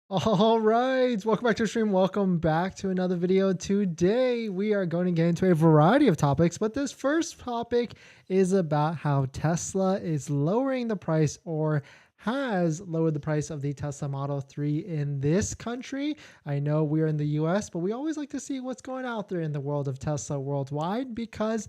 All right, welcome back to the stream. Welcome back to another video. Today, we are going to get into a variety of topics, but this first topic is about how Tesla is lowering the price or has lowered the price of the Tesla Model 3 in this country. I know we're in the US, but we always like to see what's going out there in the world of Tesla worldwide because,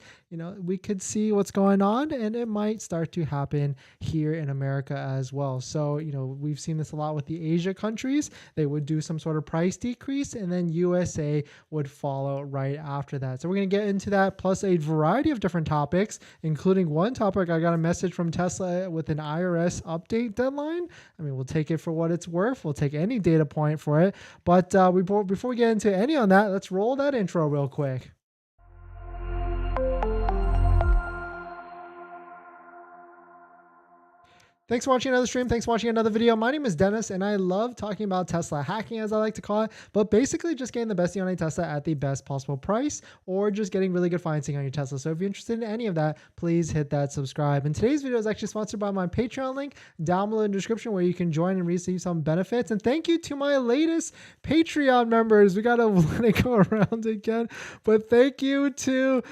we could see what's going on and it might start to happen here in America as well. So, we've seen this a lot with the Asia countries. They would do some sort of price decrease and then USA would follow right after that. So we're going to get into that plus a variety of different topics, including one topic. I got a message from Tesla with an IRS update deadline. I mean, we'll take it for what it's worth. We'll take any data point for it. But before we get into any on that, let's roll that intro real quick. Thanks for watching another stream. Thanks for watching another video. My name is Dennis, and I love talking about Tesla hacking, as I like to call it, but basically just getting the best deal on a Tesla at the best possible price, or just getting really good financing on your Tesla. So if you're interested in any of that, please hit that subscribe. And today's video is actually sponsored by my Patreon link down below in the description, where you can join and receive some benefits. And thank you to my latest Patreon members. We got to let it go around again, but thank you to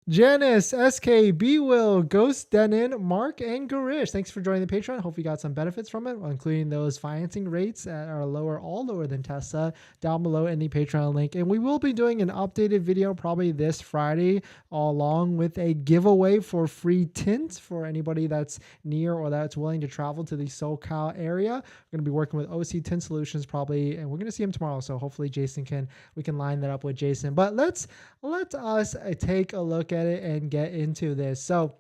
Janice, SK, B Will, Ghost, Denon, Mark, and Garish. Thanks for joining the Patreon. Hope you got some benefits from it, including those financing rates that are all lower than Tesla, down below in the Patreon link. And we will be doing an updated video probably this Friday, along with a giveaway for free tints for anybody that's near or that's willing to travel to the SoCal area. We're going to be working with OC Tint Solutions probably, and we're going to see him tomorrow. So hopefully we can line that up with Jason. But let us take a look at it and get into this. So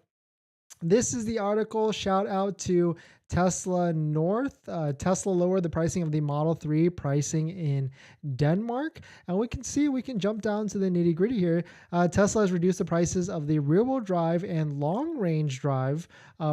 this is the article. Shout out to Tesla North. Tesla lowered the pricing of the Model 3 pricing in Denmark. And we can jump down to the nitty gritty here. Tesla has reduced the prices of the rear wheel drive and long range drive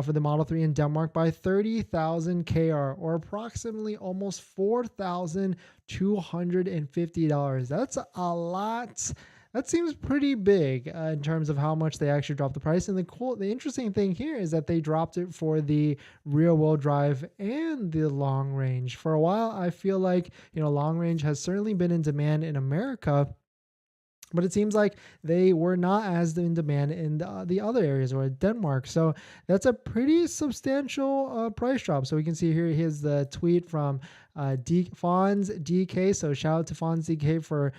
for the Model 3 in Denmark by 30,000 KR, or approximately almost $4,250. That's a lot. That seems pretty big in terms of how much they actually dropped the price. And the interesting thing here is that they dropped it for the rear wheel drive and the long range. For a while, I feel like, long range has certainly been in demand in America, but it seems like they were not as in demand in the other areas or Denmark. So that's a pretty substantial price drop. So we can see here, here's the tweet from Fonz DK. So shout out to Fonz DK for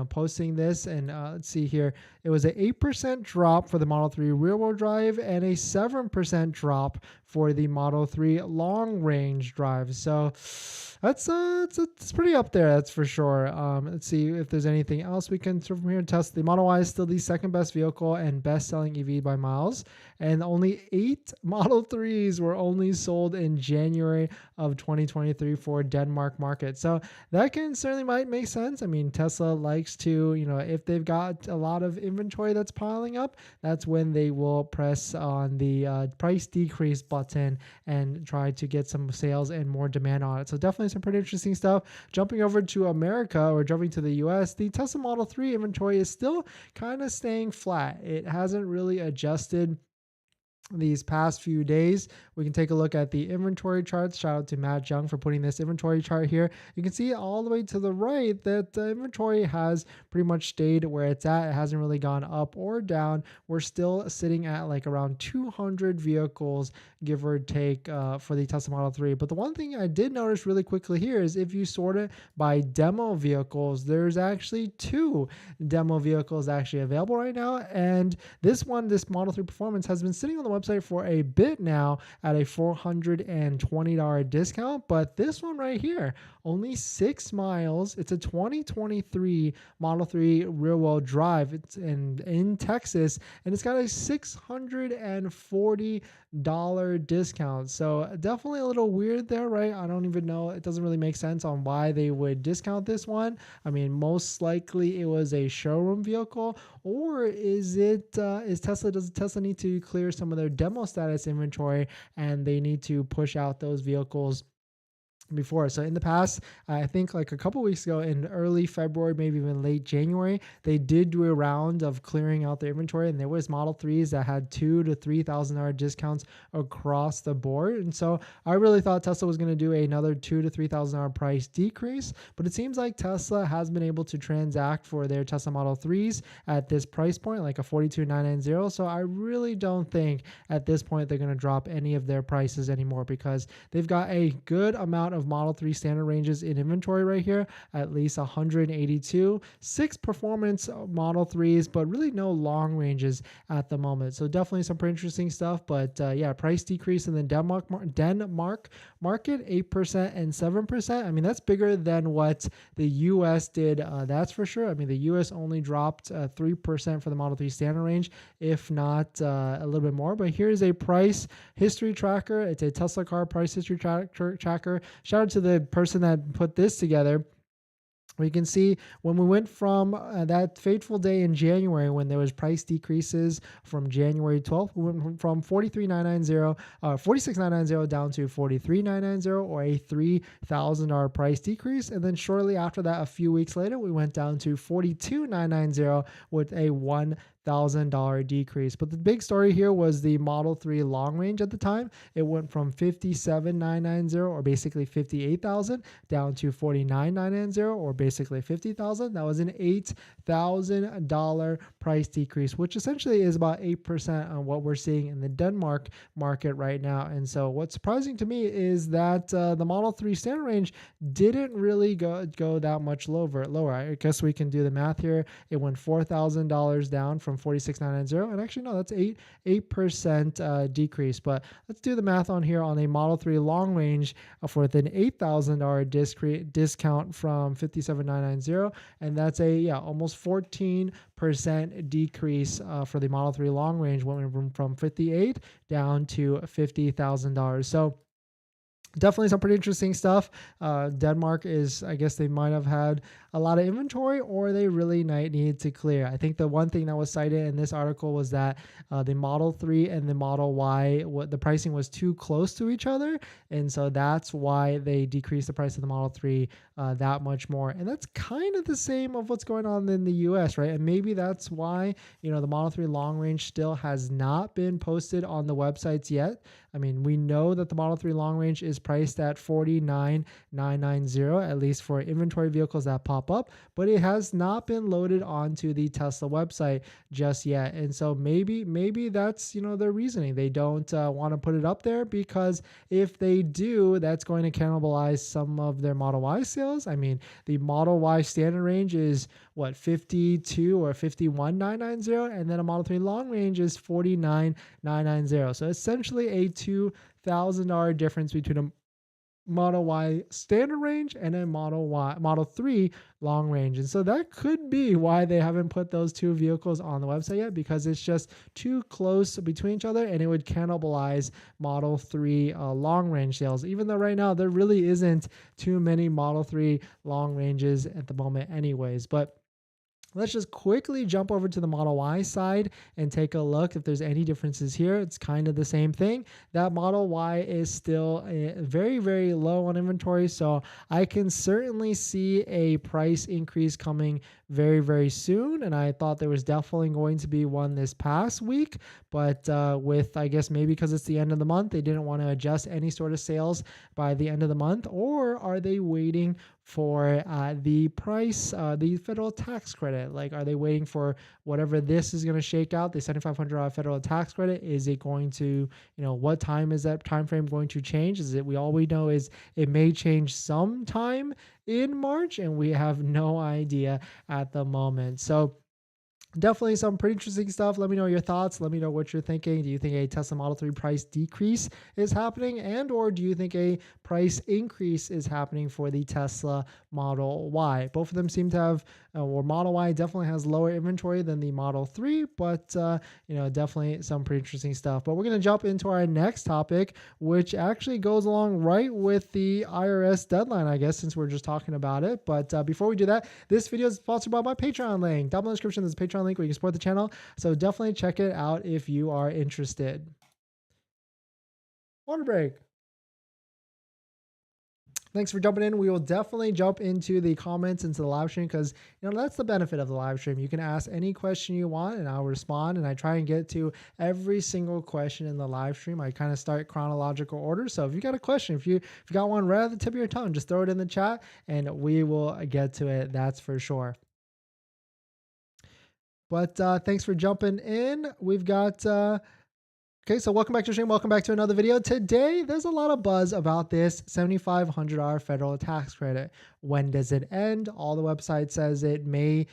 posting this. And let's see here, it was an 8% drop for the Model 3 rear wheel drive and a 7% drop for the Model 3 long range drive. So it's pretty up there, that's for sure. Let's see if there's anything else we can from here. Test the Model Y is still the second best vehicle and best selling EV by miles, and only 8 Model 3s were only sold in January of 2023 for Denmark market. So that might make sense. I mean, Tesla likes to, if they've got a lot of inventory that's piling up, that's when they will press on the price decrease button and try to get some sales and more demand on it. So definitely some pretty interesting stuff. Jumping over to America, or jumping to the US, the Tesla Model 3 inventory is still kind of staying flat. It hasn't really adjusted these past few days. We can take a look at the inventory charts. Shout out to Matt Jung for putting this inventory chart here. You can see all the way to the right that the inventory has pretty much stayed where it's at. It hasn't really gone up or down. We're still sitting at like around 200 vehicles, give or take, for the Tesla Model 3. But the one thing I did notice really quickly here is if you sort it by demo vehicles, there's actually 2 demo vehicles actually available right now. And this Model 3 Performance, has been sitting on the website for a bit now at a $420 discount, but this one right here, only 6 miles. It's a 2023 Model 3 rear wheel drive. It's in Texas, and it's got a $640 discount. So definitely a little weird there, right? I don't even know. It doesn't really make sense on why they would discount this one. I mean, most likely it was a showroom vehicle, or does Tesla need to clear some of their demo status inventory and they need to push out those vehicles before. So in the past, I think like a couple weeks ago in early February, maybe even late January, they did do a round of clearing out their inventory, and there was Model 3s that had $2,000 to $3,000 discounts across the board. And so I really thought Tesla was going to do another $2,000 to $3,000 price decrease, but it seems like Tesla has been able to transact for their Tesla Model 3s at this price point, like a 42,990. So I really don't think at this point they're going to drop any of their prices anymore, because they've got a good amount of Model 3 standard ranges in inventory right here, at least 182, 6 performance Model 3s, but really no long ranges at the moment. So definitely some pretty interesting stuff. But yeah, price decrease in the Denmark market, 8% and 7%. I mean, that's bigger than what the US did, that's for sure. I mean, the US only dropped 3% for the Model 3 standard range, if not a little bit more. But here's a price history tracker. It's a Tesla car price history tracker. Shout out to the person that put this together. We can see when we went from that fateful day in January when there was price decreases from January 12th, we went from 46,990 down to 43,990, or a $3,000 price decrease. And then shortly after that, a few weeks later, we went down to 42,990 with a $1,000 decrease. But the big story here was the Model 3 long range at the time. It went from 57,990, or basically 58,000, down to 49,990, or basically 50,000. That was an $8,000 price decrease, which essentially is about 8% on what we're seeing in the Denmark market right now. And so what's surprising to me is that the Model 3 standard range didn't really go that much lower. I guess we can do the math here. It went $4,000 down from 46,990, and actually no, that's 8% decrease. But let's do the math on here on a Model 3 long range for an $8,000 discount from 57,990, and that's a almost 14% decrease for the Model 3 long range, went from 58 down to $50,000. So definitely some pretty interesting stuff. Denmark is, I guess they might have had a lot of inventory, or they really need to clear. I think the one thing that was cited in this article was that the Model 3 and the Model Y, the pricing was too close to each other. And so that's why they decreased the price of the Model 3 that much more. And that's kind of the same of what's going on in the US, right? And maybe that's why, the Model 3 long range still has not been posted on the websites yet. I mean, we know that the Model 3 long range is priced at 49,990, at least for inventory vehicles that pop up, but it has not been loaded onto the Tesla website just yet. And so maybe that's, their reasoning. They don't want to put it up there, because if they do, that's going to cannibalize some of their Model Y sales. I mean, the Model Y standard range is what, 52 or 51,990, and then a Model 3 long range is 49,990. So essentially a $2,000 difference between a Model Y standard range and a Model 3 long range. And so that could be why they haven't put those two vehicles on the website yet, because it's just too close between each other, and it would cannibalize Model 3 long range sales, even though right now there really isn't too many Model 3 long ranges at the moment anyways. But let's just quickly jump over to the Model Y side and take a look if there's any differences here. It's kind of the same thing. That Model Y is still very, very low on inventory, so I can certainly see a price increase coming very, very soon. And I thought there was definitely going to be one this past week, but with, I guess maybe because it's the end of the month, they didn't want to adjust any sort of sales by the end of the month. Or are they waiting for the price, the federal tax credit? Like, are they waiting for whatever this is going to shake out, the $7,500 federal tax credit? Is it going to, what time is that time frame going to change? All we know is it may change sometime in March, and we have no idea at the moment. So definitely some pretty interesting stuff. Let me know your thoughts. Let me know what you're thinking. Do you think a Tesla Model 3 price decrease is happening, or do you think a price increase is happening for the Tesla Model Y? Both of them seem to have, or Model Y definitely has lower inventory than the Model 3, but definitely some pretty interesting stuff. But we're going to jump into our next topic, which actually goes along right with the IRS deadline, I guess, since we're just talking about it. But before we do that, this video is sponsored by my Patreon link. Down in the description, there's a Patreon link where you can support the channel. So definitely check it out if you are interested. Water break. Thanks for jumping in. We will definitely jump into the comments into the live stream because, that's the benefit of the live stream. You can ask any question you want and I'll respond, and I try and get to every single question in the live stream. I kind of start chronological order. So if you got a question, if you got one right at the tip of your tongue, just throw it in the chat and we will get to it. That's for sure. But thanks for jumping in. We've got okay, so welcome back to the stream. Welcome back to another video. Today, there's a lot of buzz about this $7,500 federal tax credit. When does it end? All the website says it may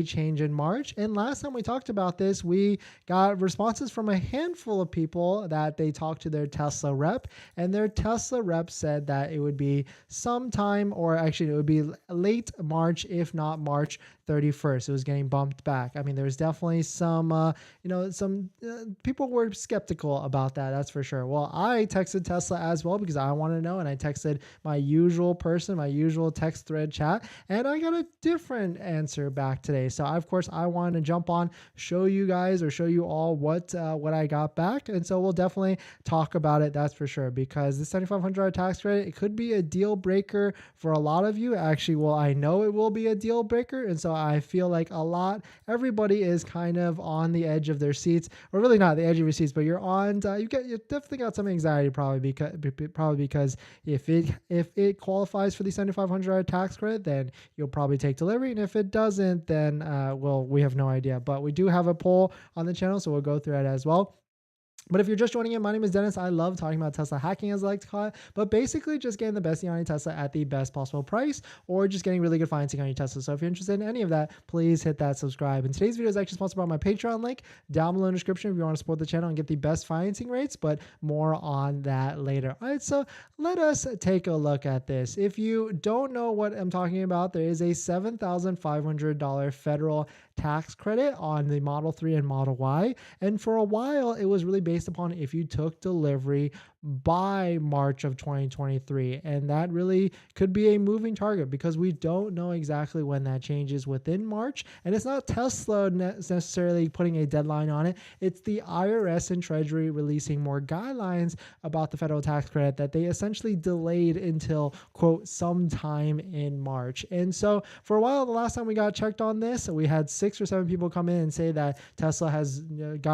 change in March. And last time we talked about this, we got responses from a handful of people that they talked to their Tesla rep, and their Tesla rep said that it would be sometime, or actually it would be late March, if not March 31st. It was getting bumped back. I mean, there's definitely some, people were skeptical about that. That's for sure. Well, I texted Tesla as well because I want to know, and I texted my usual person, my usual text thread chat, and I got a different answer back today. So of course I wanted to jump on, show you guys or show you all what I got back. And so we'll definitely talk about it. That's for sure, because the $7,500 tax credit, it could be a deal breaker for a lot of you. Actually, well, I know it will be a deal breaker. And so I feel like everybody is kind of on the edge of their seats, or really not the edge of your seats, but you're on, you definitely got some anxiety probably because if it qualifies for the $7,500 tax credit, then you'll probably take delivery. And if it doesn't, then, well, we have no idea, but we do have a poll on the channel, so we'll go through it as well. But if you're just joining in, my name is Dennis. I love talking about Tesla hacking, as I like to call it, but basically just getting the best deal on your Tesla at the best possible price, or just getting really good financing on your Tesla. So if you're interested in any of that, please hit that subscribe. And today's video is actually sponsored by my Patreon link down below in the description if you want to support the channel and get the best financing rates, but more on that later. All right, so let us take a look at this. If you don't know what I'm talking about, there is a $7,500 federal tax credit on the Model 3 and Model Y. And for a while, it was really based upon if you took delivery by March of 2023. And that really could be a moving target because we don't know exactly when that changes within March. And it's not Tesla necessarily putting a deadline on it. It's the IRS and Treasury releasing more guidelines about the federal tax credit that they essentially delayed until, quote, sometime in March. And so for a while, the last time we got checked on this, we had 6 or 7 people come in and say that Tesla has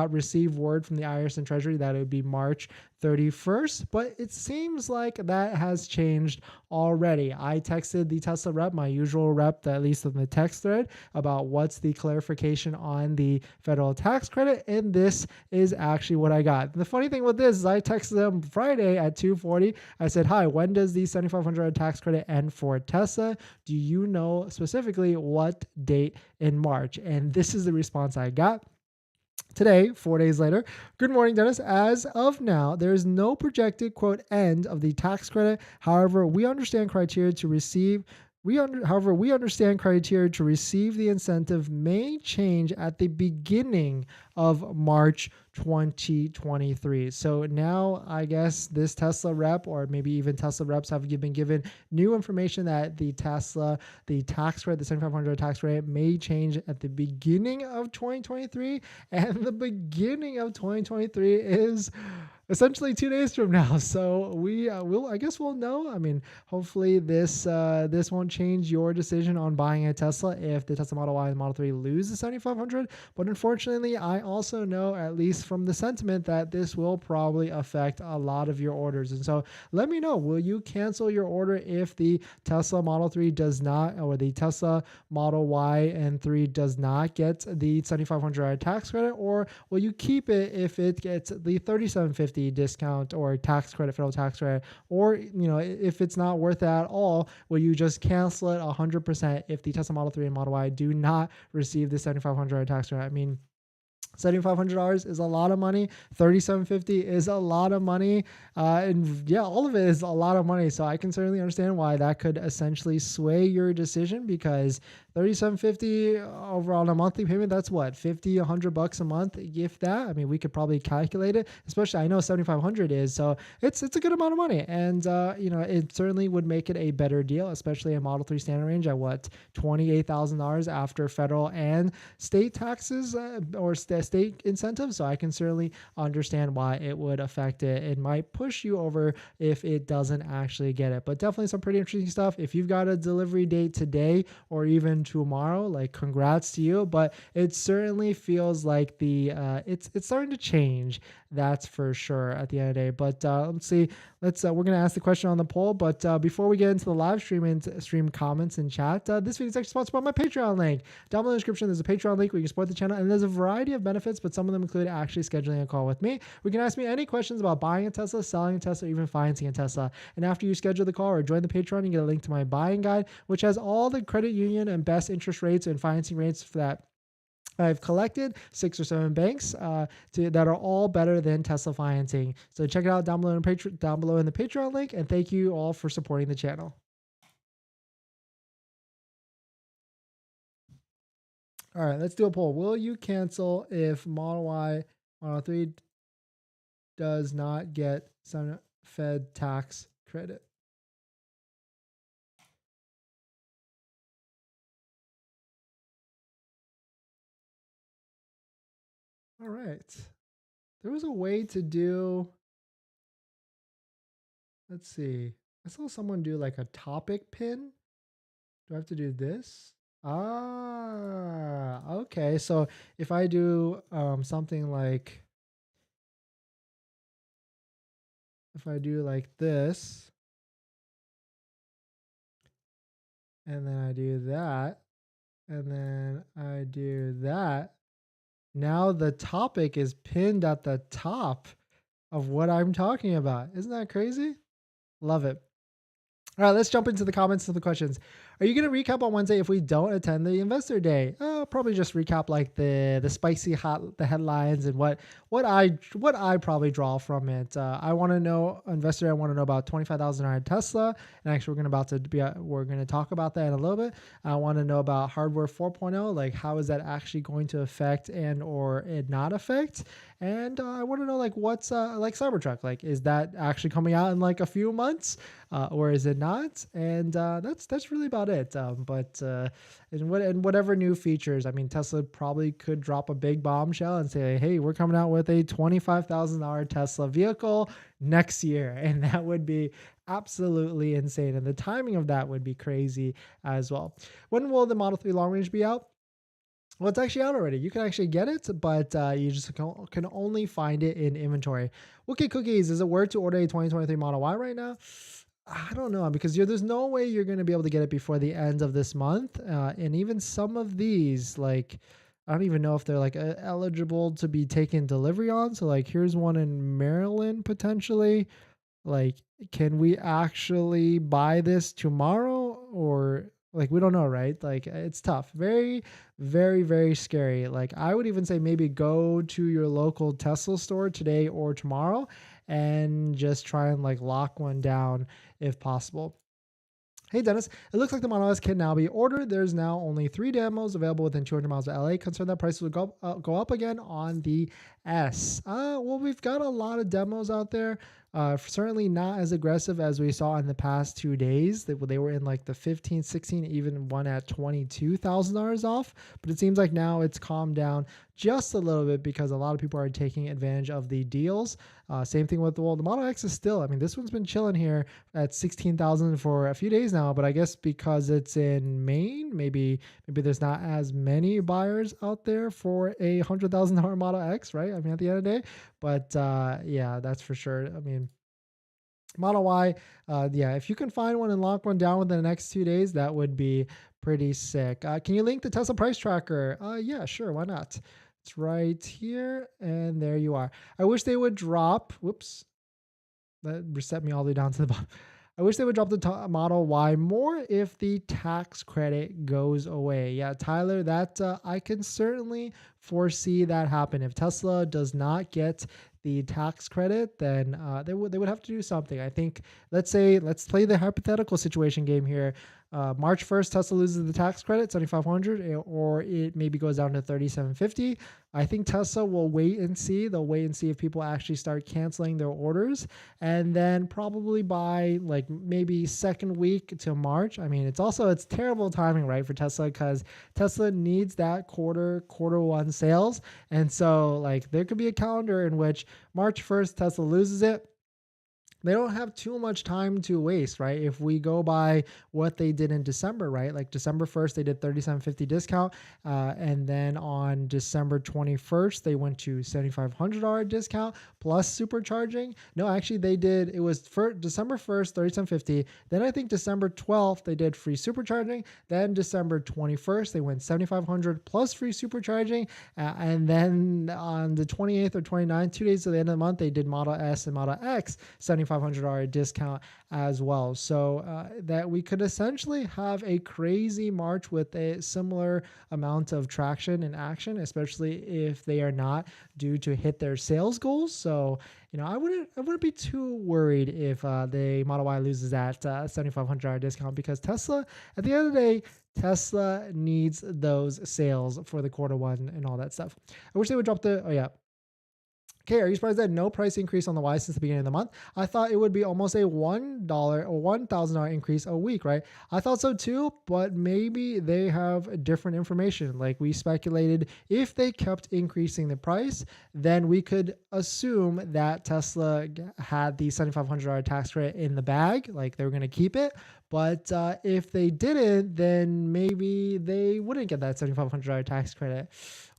received word from the IRS and Treasury that it would be March 31st, but it seems like that has changed already. I texted the Tesla rep, my usual rep, at least in the text thread, about what's the clarification on the federal tax credit, and this is actually what I got. The funny thing with this is I texted them Friday at 2:40. I said, hi, when does the $7,500 tax credit end for Tesla? Do you know specifically what date in March? And this is the response I got. Today, 4 days later, good morning, Dennis. As of now, there is no projected, quote, end of the tax credit. However, we understand criteria to receive the incentive may change at the beginning of March 2023. So now I guess this Tesla rep, or maybe even Tesla reps, have been given new information that the tax credit, the $7,500 tax credit, may change at the beginning of 2023. And the beginning of 2023 is essentially 2 days from now. So I guess we'll know. I mean, hopefully this won't change your decision on buying a Tesla if the Tesla Model Y and Model 3 lose the 7,500. But unfortunately, I also know, at least from the sentiment, that this will probably affect a lot of your orders. And so let me know, will you cancel your order if the Tesla Model 3 does not, or the Tesla Model Y and 3 does not get the $7,500 tax credit, or will you keep it if it gets the $3,750 discount or tax credit, federal tax credit? Or, if it's not worth it at all, will you just cancel it 100% if the Tesla Model 3 and Model Y do not receive the $7,500 tax credit? I mean, $7,500 is a lot of money. $3,750 is a lot of money. And yeah, all of it is a lot of money. So I can certainly understand why that could essentially sway your decision, because $3,750 overall on a monthly payment, that's what, $50, $100 a month, if that. I mean, we could probably calculate it, especially I know $7,500 is, so it's a good amount of money. And it certainly would make it a better deal, especially a Model 3 standard range at what, $28,000 after federal and state taxes, or state state incentive. So I can certainly understand why it would affect it. It might push you over if it doesn't actually get it. But definitely some pretty interesting stuff. If you've got a delivery date today or even tomorrow, like congrats to you. But it certainly feels like it's starting to change. That's for sure at the end of the day. But let's see. We're gonna ask the question on the poll. But before we get into the live stream and stream comments and chat, this video is actually sponsored by my Patreon link. Down below in the description, there's a Patreon link where you can support the channel, and there's a variety of benefits, but some of them include actually scheduling a call with me. We can ask me any questions about buying a Tesla, selling a Tesla, or even financing a Tesla. And after you schedule the call or join the Patreon, you get a link to my buying guide, which has all the credit union and best interest rates and financing rates for that I've collected 6 or 7 banks that are all better than Tesla financing. So check it out down below in the Patreon link. And thank you all for supporting the channel. All right, let's do a poll. Will you cancel if Model Y, Model 3 does not get some Fed tax credit? All right. There was a way to do, let's see. I saw someone do like a topic pin. Do I have to do this? Ah, okay. So if I do something like, if I do like this, and then I do that, and then I do that, now the topic is pinned at the top of what I'm talking about. Isn't that crazy? Love it. All right, let's jump into the comments of the questions. Are you going to recap on Wednesday if we don't attend the investor day? Probably just recap like the spicy hot, the headlines and what I probably draw from it. I want to know investor. I want to know about $25,000 Tesla, and actually we're going to talk about that in a little bit. I want to know about hardware 4.0, like how is that actually going to affect and or it not affect? And I want to know like what's like Cybertruck, like is that actually coming out in like a few months, or is it not? And that's really about it. And whatever new features, I mean, Tesla probably could drop a big bombshell and say, hey, we're coming out with a $25,000 Tesla vehicle next year, and that would be absolutely insane. And the timing of that would be crazy as well. When will the Model 3 long range be out? Well, it's actually out already. You can actually get it, but you just can only find it in inventory. Okay, Cookies, is it worth to order a 2023 Model Y right now? I don't know, because there's no way you're going to be able to get it before the end of this month. And even some of these, like, I don't even know if they're like eligible to be taken delivery on. So like, here's one in Maryland potentially. Like, can we actually buy this tomorrow, or like, we don't know, right? Like, it's tough. Very, very, very scary. Like, I would even say maybe go to your local Tesla store today or tomorrow and just try and like lock one down if possible. Hey Dennis, it looks like the Model S can now be ordered. There's now only 3 demos available within 200 miles of LA. Concerned that prices will go up again on the S. Well, we've got a lot of demos out there. Certainly not as aggressive as we saw in the past 2 days. They were in like the 15, 16, even one at $22,000 off. But it seems like now it's calmed down just a little bit because a lot of people are taking advantage of the deals. Same thing with the Model X is still, I mean, this one's been chilling here at 16,000 for a few days now, but I guess because it's in Maine, maybe there's not as many buyers out there for a $100,000 Model X, right? I mean, at the end of the day, but yeah, that's for sure. I mean, Model Y, yeah, if you can find one and lock one down within the next 2 days, that would be pretty sick. Can you link the Tesla price tracker? Yeah, sure, why not? It's right here, and there you are. I wish they would drop, whoops, that reset me all the way down to the bottom. I wish they would drop the Model Y more if the tax credit goes away. Yeah, Tyler, that I can certainly foresee that happen. If Tesla does not get the tax credit, then they would have to do something. I think, let's play the hypothetical situation game here. March 1st, Tesla loses the tax credit, 7,500, or it maybe goes down to 3,750. I think Tesla will wait and see. They'll wait and see if people actually start canceling their orders. And then probably by like maybe second week to March. I mean, it's terrible timing, right, for Tesla, because Tesla needs that quarter one sales. And so like there could be a calendar in which March 1st, Tesla loses it. They don't have too much time to waste, right? If we go by what they did in December, right? Like December 1st, they did $3,750 discount. And then on December 21st, they went to $7,500 discount plus supercharging. No, actually they did, it was for December 1st, $3,750. Then I think December 12th, they did free supercharging. Then December 21st, they went $7,500 plus free supercharging. And then on the 28th or 29th, 2 days to the end of the month, they did Model S and Model X, $7,500 discount as well. So that we could essentially have a crazy March with a similar amount of traction and action, especially if they are not due to hit their sales goals. So, you know, I wouldn't be too worried if the Model Y loses that $7,500 discount, because Tesla, at the end of the day, Tesla needs those sales for the Q1 and all that stuff. I wish they would drop the, oh yeah. Okay, are you surprised that no price increase on the Y since the beginning of the month? I thought it would be almost a $1 or $1,000 increase a week, right? I thought so too, but maybe they have different information. Like we speculated, if they kept increasing the price, then we could assume that Tesla had the $7,500 tax credit in the bag, like they were going to keep it. But if they didn't, then maybe they wouldn't get that $7,500 tax credit.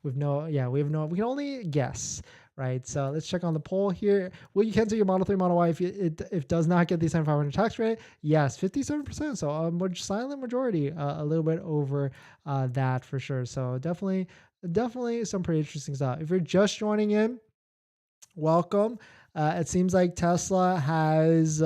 We can only guess. Right, so let's check on the poll here. Will you cancel your Model 3, Model Y if it does not get the $7,500 tax credit? Yes, 57%. So a silent majority, a little bit over that for sure. So definitely some pretty interesting stuff. If you're just joining in, welcome. It seems like Tesla has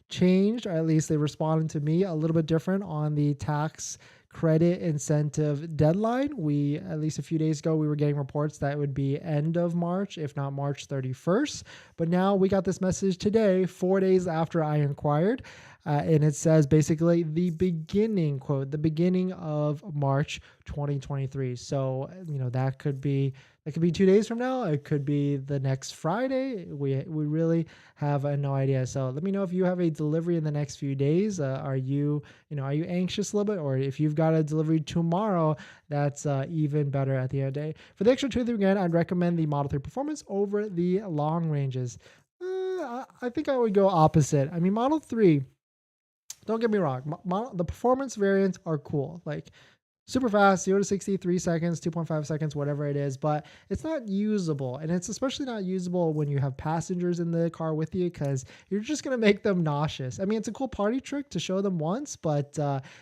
changed, or at least they responded to me a little bit different on the tax credit incentive deadline. We, at least a few days ago, we were getting reports that it would be end of March, if not March 31st. But now we got this message today, 4 days after I inquired. And it says basically the beginning, quote, the beginning of March 2023. So, you know, that could be 2 days from now. It could be the next Friday. We really have no idea. So let me know if you have a delivery in the next few days. Are you anxious a little bit? Or if you've got a delivery tomorrow, that's even better at the end of the day. For the extra truth again, I'd recommend the Model 3 Performance over the long ranges. I think I would go opposite. I mean, Model 3, don't get me wrong, the performance variants are cool. Like super fast, 0 to 60, 3 seconds, 2.5 seconds, whatever it is, but it's not usable. And it's especially not usable when you have passengers in the car with you, because you're just going to make them nauseous. I mean, it's a cool party trick to show them once, but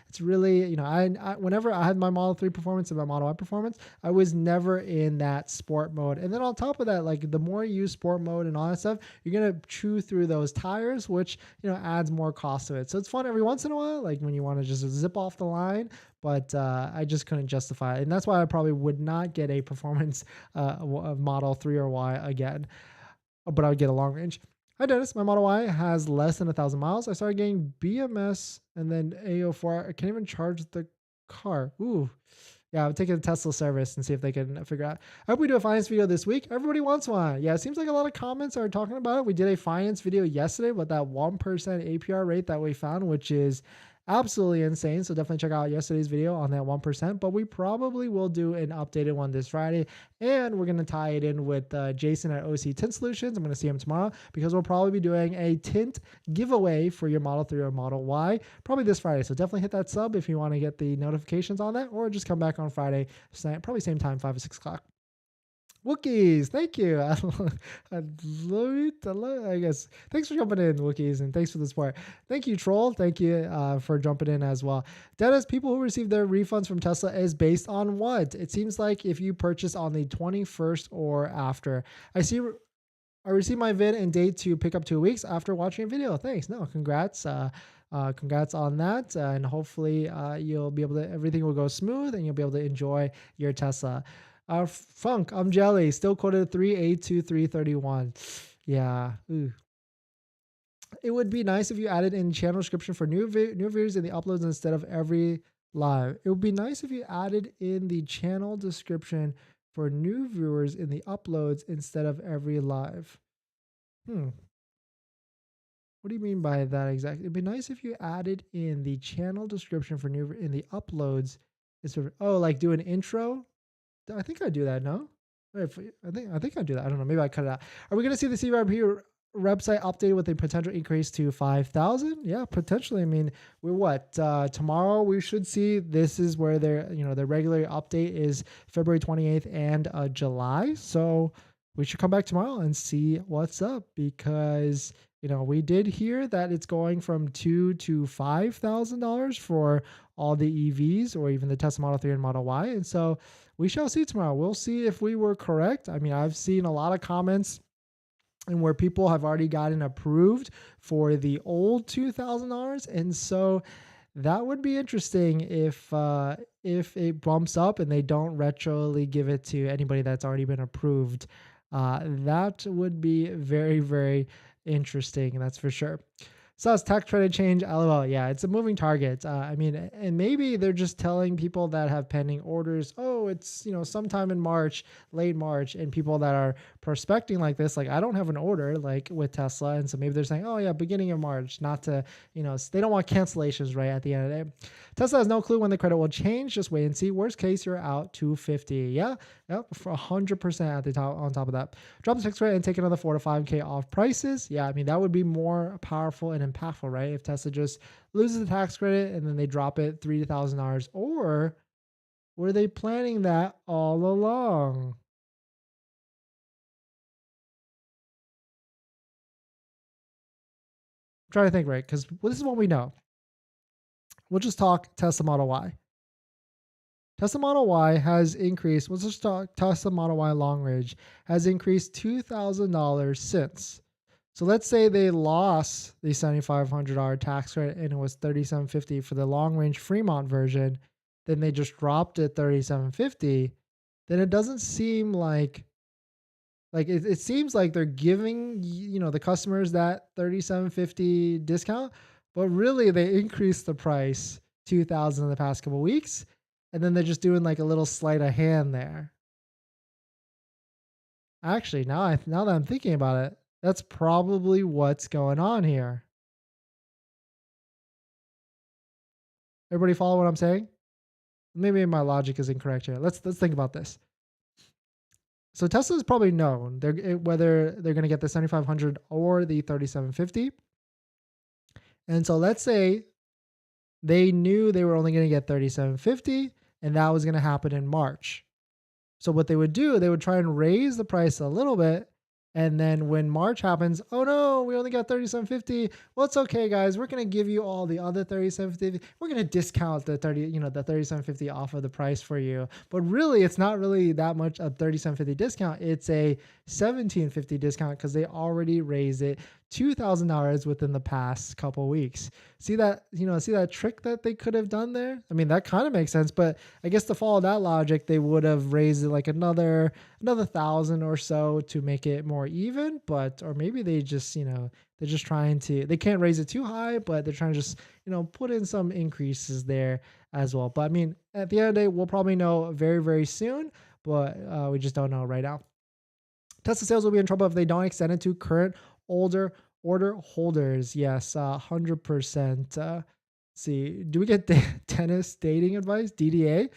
it's really, you know, I whenever I had my Model 3 Performance and my Model Y Performance, I was never in that sport mode. And then on top of that, like the more you use sport mode and all that stuff, you're going to chew through those tires, which, you know, adds more cost to it. So it's fun every once in a while, like when you want to just zip off the line, but I just couldn't justify it. And that's why I probably would not get a performance Model 3 or Y again, but I would get a long range. Hi, Dennis. My Model Y has less than 1,000 miles. I started getting BMS and then AO4. I can't even charge the car. Ooh. Yeah, I'll take it to Tesla service and see if they can figure out. I hope we do a finance video this week. Everybody wants one. Yeah, it seems like a lot of comments are talking about it. We did a finance video yesterday with that 1% APR rate that we found, which is absolutely insane. So definitely check out yesterday's video on that 1%, but we probably will do an updated one this Friday, and we're going to tie it in with Jason at OC Tint Solutions. I'm going to see him tomorrow because we'll probably be doing a tint giveaway for your Model 3 or Model Y probably this Friday. So definitely hit that sub if you want to get the notifications on that, or just come back on Friday, probably same time, 5 or 6 o'clock. Wookiees, thank you. I love it. I guess. Thanks for jumping in, Wookiees, and thanks for the support. Thank you, Troll. Thank you for jumping in as well. Dennis, people who receive their refunds from Tesla is based on what? It seems like if you purchase on the 21st or after. I received my VIN and date to pick up 2 weeks after watching a video. Thanks. No, congrats. Congrats on that. And hopefully you'll be able to, everything will go smooth and you'll be able to enjoy your Tesla. Funk, I'm jelly. Still quoted 382,331. Yeah. Ooh. It would be nice if you added in channel description for new viewers in the uploads instead of every live. It would be nice if you added in the channel description for new viewers in the uploads instead of every live. What do you mean by that exactly? It'd be nice if you added in the channel description for new in the uploads. Oh, like do an intro? I think I do that. No, I think I do that. I don't know. Maybe I cut it out. Are we going to see the CRP website updated with a potential increase to 5,000? Yeah, potentially. I mean, we're what, tomorrow we should see. This is where their regular update is February 28th and July. So we should come back tomorrow and see what's up, because we did hear that it's going from $2,000 to $5,000 for all the EVs, or even the Tesla Model 3 and Model Y. And so we shall see tomorrow. We'll see if we were correct. I mean, I've seen a lot of comments and where people have already gotten approved for the old $2,000. And so that would be interesting if it bumps up and they don't retroly give it to anybody that's already been approved. That would be very, very interesting. That's for sure. So it's tax credit change. LOL. Yeah, it's a moving target. I mean, and maybe they're just telling people that have pending orders, oh, it's, sometime in March, late March, and people that are prospecting like this, like, I don't have an order, like with Tesla. And so maybe they're saying, oh yeah, beginning of March, not to, they don't want cancellations right at the end of the day. Tesla has no clue when the credit will change. Just wait and see. Worst case, you're out 250. Yeah. Yep. For 100% at the top, on top of that. Drop the tax rate and take another 4 to 5K off prices. Yeah. I mean, that would be more powerful and impactful, right? If Tesla just loses the tax credit and then they drop it $3,000, or were they planning that all along? I'm trying to think, right? Because this is what we know. We'll just talk Tesla Model Y. Tesla Model Y has increased, let's just talk Tesla Model Y long range, has increased $2,000 since. So let's say they lost the $7,500 tax credit and it was $3,750 for the long range Fremont version, then they just dropped it $3,750. Then it doesn't seem like it seems like they're giving the customers that $3,750 discount, but really they increased the price $2,000 in the past couple of weeks, and then they're just doing like a little sleight of hand there. Actually, now that I'm thinking about it, that's probably what's going on here. Everybody follow what I'm saying? Maybe my logic is incorrect here. Let's think about this. So Tesla is probably known whether they're going to get the 7,500 or the 3,750. And so let's say they knew they were only going to get 3,750, and that was going to happen in March. So what they would do, they would try and raise the price a little bit. And then when March happens, oh no, we only got 3,750. Well, it's okay, guys. We're going to give you all the other 3,750. We're going to discount the 3,750 off of the price for you. But really, it's not really that much a 3,750 discount. It's a 1,750 discount because they already raised it $2,000 within the past couple of weeks. See that trick that they could have done there? I mean, that kind of makes sense, but I guess to follow that logic, they would have raised it like another 1,000 or so to make it more even, or maybe they just, they're just trying to, they can't raise it too high, but they're trying to just, put in some increases there as well. But I mean, at the end of the day, we'll probably know very, very soon, but we just don't know right now. Tesla sales will be in trouble if they don't extend it to current older order holders. Yes, 100%. See, do we get Dennis dating advice? DDA?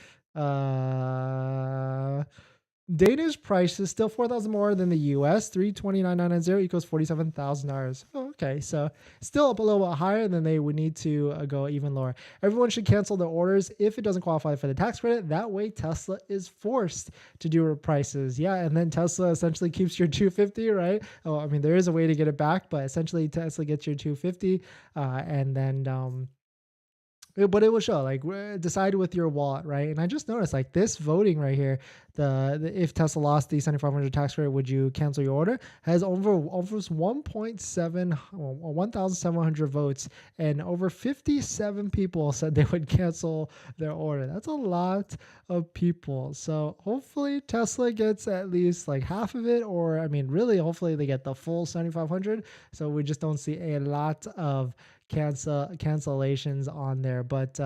Danish price is still 4,000 more than the US. 329,990 equals $47,000. Oh, okay, so still up a little bit higher than they would need to go even lower. Everyone should cancel their orders if it doesn't qualify for the tax credit. That way, Tesla is forced to do prices. Yeah, and then Tesla essentially keeps your 250, right? Oh, I mean, there is a way to get it back, but essentially Tesla gets your 250, and then but it will show, like, decide with your wallet, right? And I just noticed, like, this voting right here, the if Tesla lost the 7,500 tax credit, would you cancel your order, has over 1,700 votes, and over 57 people said they would cancel their order. That's a lot of people. So hopefully Tesla gets at least like half of it, or I mean, really, hopefully they get the full 7,500. So we just don't see a lot of cancellations on there. But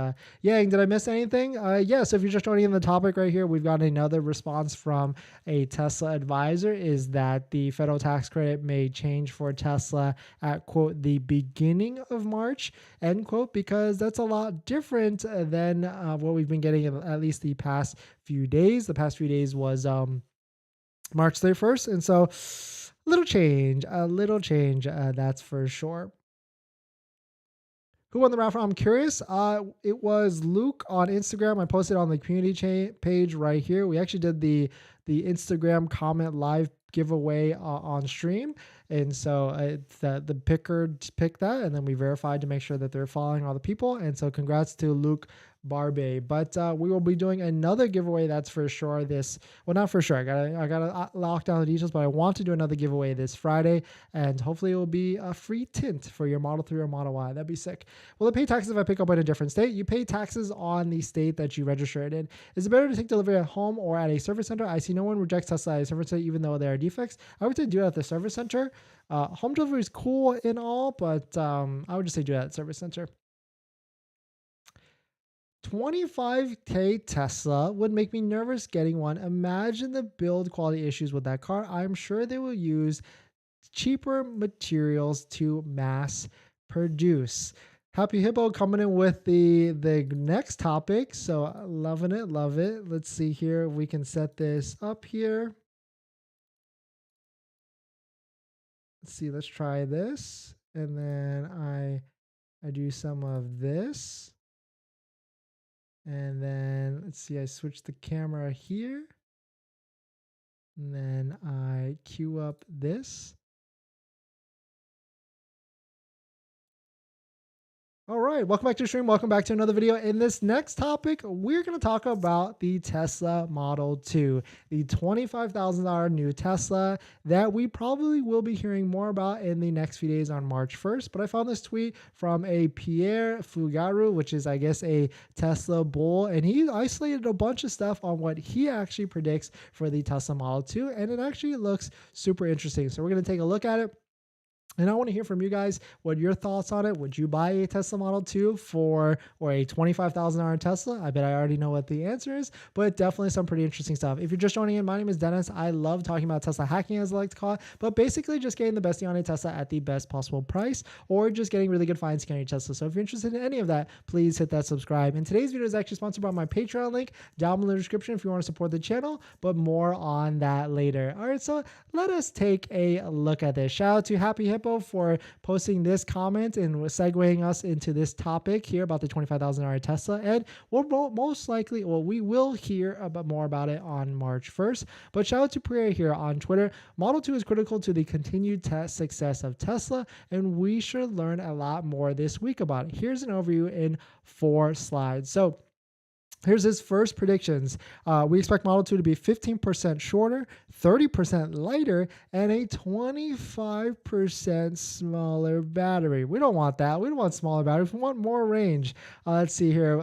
yeah, did I miss anything? Yeah, so if you're just joining in the topic right here, we've got another response from a Tesla advisor, is that the federal tax credit may change for Tesla at, quote, the beginning of March, end quote, because that's a lot different than what we've been getting at least the past few days. The past few days was March 31st. And so a little change, that's for sure. Who won the raffle? I'm curious. It was Luke on Instagram. I posted on the community page right here. We actually did the Instagram comment live giveaway on stream. And so the picker picked that, and then we verified to make sure that they're following all the people. And so congrats to Luke Barbe. But we will be doing another giveaway, that's for sure. Not for sure, I gotta lock down the details, but I want to do another giveaway this Friday, and hopefully it will be a free tint for your Model 3 or Model Y. That'd be sick. Will it pay taxes if I pick up in a different state? You pay taxes on the state that you registered in. Is it better to take delivery at home or at a service center? I see no one rejects Tesla at a service center even though there are defects. I would say do it at the service center. Home delivery is cool and all, but I would just say do it at the service center. 25K Tesla would make me nervous getting one. Imagine the build quality issues with that car. I'm sure they will use cheaper materials to mass produce. Happy Hippo coming in with the next topic. So loving it, love it. Let's see here if we can set this up here. Let's see, let's try this. And then I do some of this. And then let's see, I switch the camera here. And then I queue up this. All right, welcome back to the stream. Welcome back to another video. In this next topic, we're going to talk about the Tesla Model 2, the $25,000 new Tesla that we probably will be hearing more about in the next few days on March 1st. But I found this tweet from a Pierre Fugaro, which is, I guess, a Tesla bull, and he isolated a bunch of stuff on what he actually predicts for the Tesla Model 2, and it actually looks super interesting. So we're going to take a look at it. And I want to hear from you guys what your thoughts on it. Would you buy a Tesla Model 2 or a $25,000 Tesla? I bet I already know what the answer is, but definitely some pretty interesting stuff. If you're just joining in, my name is Dennis. I love talking about Tesla hacking, as I like to call it, but basically just getting the best deal on a Tesla at the best possible price, or just getting really good finds scanning Tesla. So if you're interested in any of that, please hit that subscribe. And today's video is actually sponsored by my Patreon link down below in the description if you want to support the channel, but more on that later. All right, so let us take a look at this. Shout out to Happy Hippo for posting this comment and segueing us into this topic here about the $25,000 Tesla. And we'll most likely, we will hear more about it on March 1st. But shout out to Priya here on Twitter. Model 2 is critical to the continued success of Tesla, and we should learn a lot more this week about it. Here's an overview in 4 slides. So here's his first predictions. We expect Model 2 to be 15% shorter, 30% lighter, and a 25% smaller battery. We don't want that. We don't want smaller batteries. We want more range. Let's see here.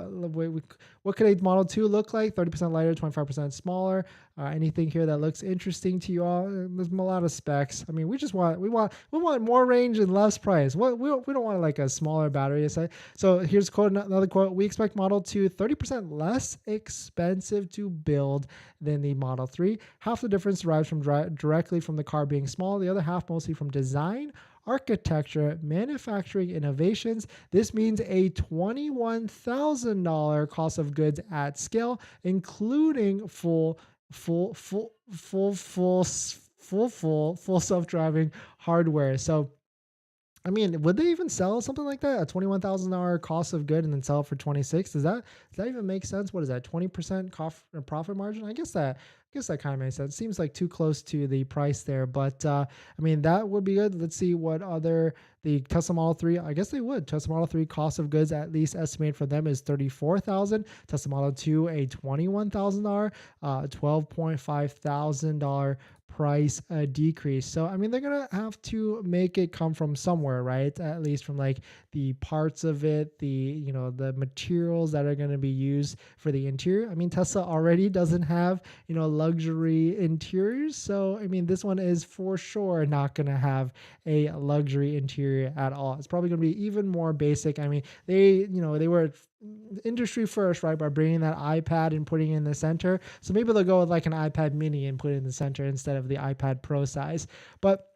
What could a Model 2 look like? 30% lighter, 25% smaller. Anything here that looks interesting to you all? There's a lot of specs. I mean, we want more range and less price. We don't want like a smaller battery. So here's another quote. We expect Model 2 30% less expensive to build than the Model 3. Half the difference derives from directly from the car being small. The other half mostly from design, architecture, manufacturing innovations. This means a $21,000 cost of goods at scale, including full self-driving hardware. So I mean, would they even sell something like that? A $21,000 cost of good and then sell it for 26? Does that even make sense? What is that? 20% profit margin? I guess that kind of makes sense. Seems like too close to the price there, but I mean, that would be good. Let's see what the Tesla Model 3, I guess they would. Tesla Model 3 cost of goods at least estimated for them is $34,000. Tesla Model 2, a $21,000, $12,500 price decrease. So I mean, they're gonna have to make it come from somewhere, right? At least from like the parts of it, the the materials that are gonna be used for the interior. I mean, Tesla already doesn't have luxury interiors, so I mean, this one is for sure not gonna have a luxury interior at all. It's probably gonna be even more basic. I mean, they were industry first, right, by bringing that iPad and putting it in the center. So maybe they'll go with like an iPad mini and put it in the center instead of the iPad Pro size. But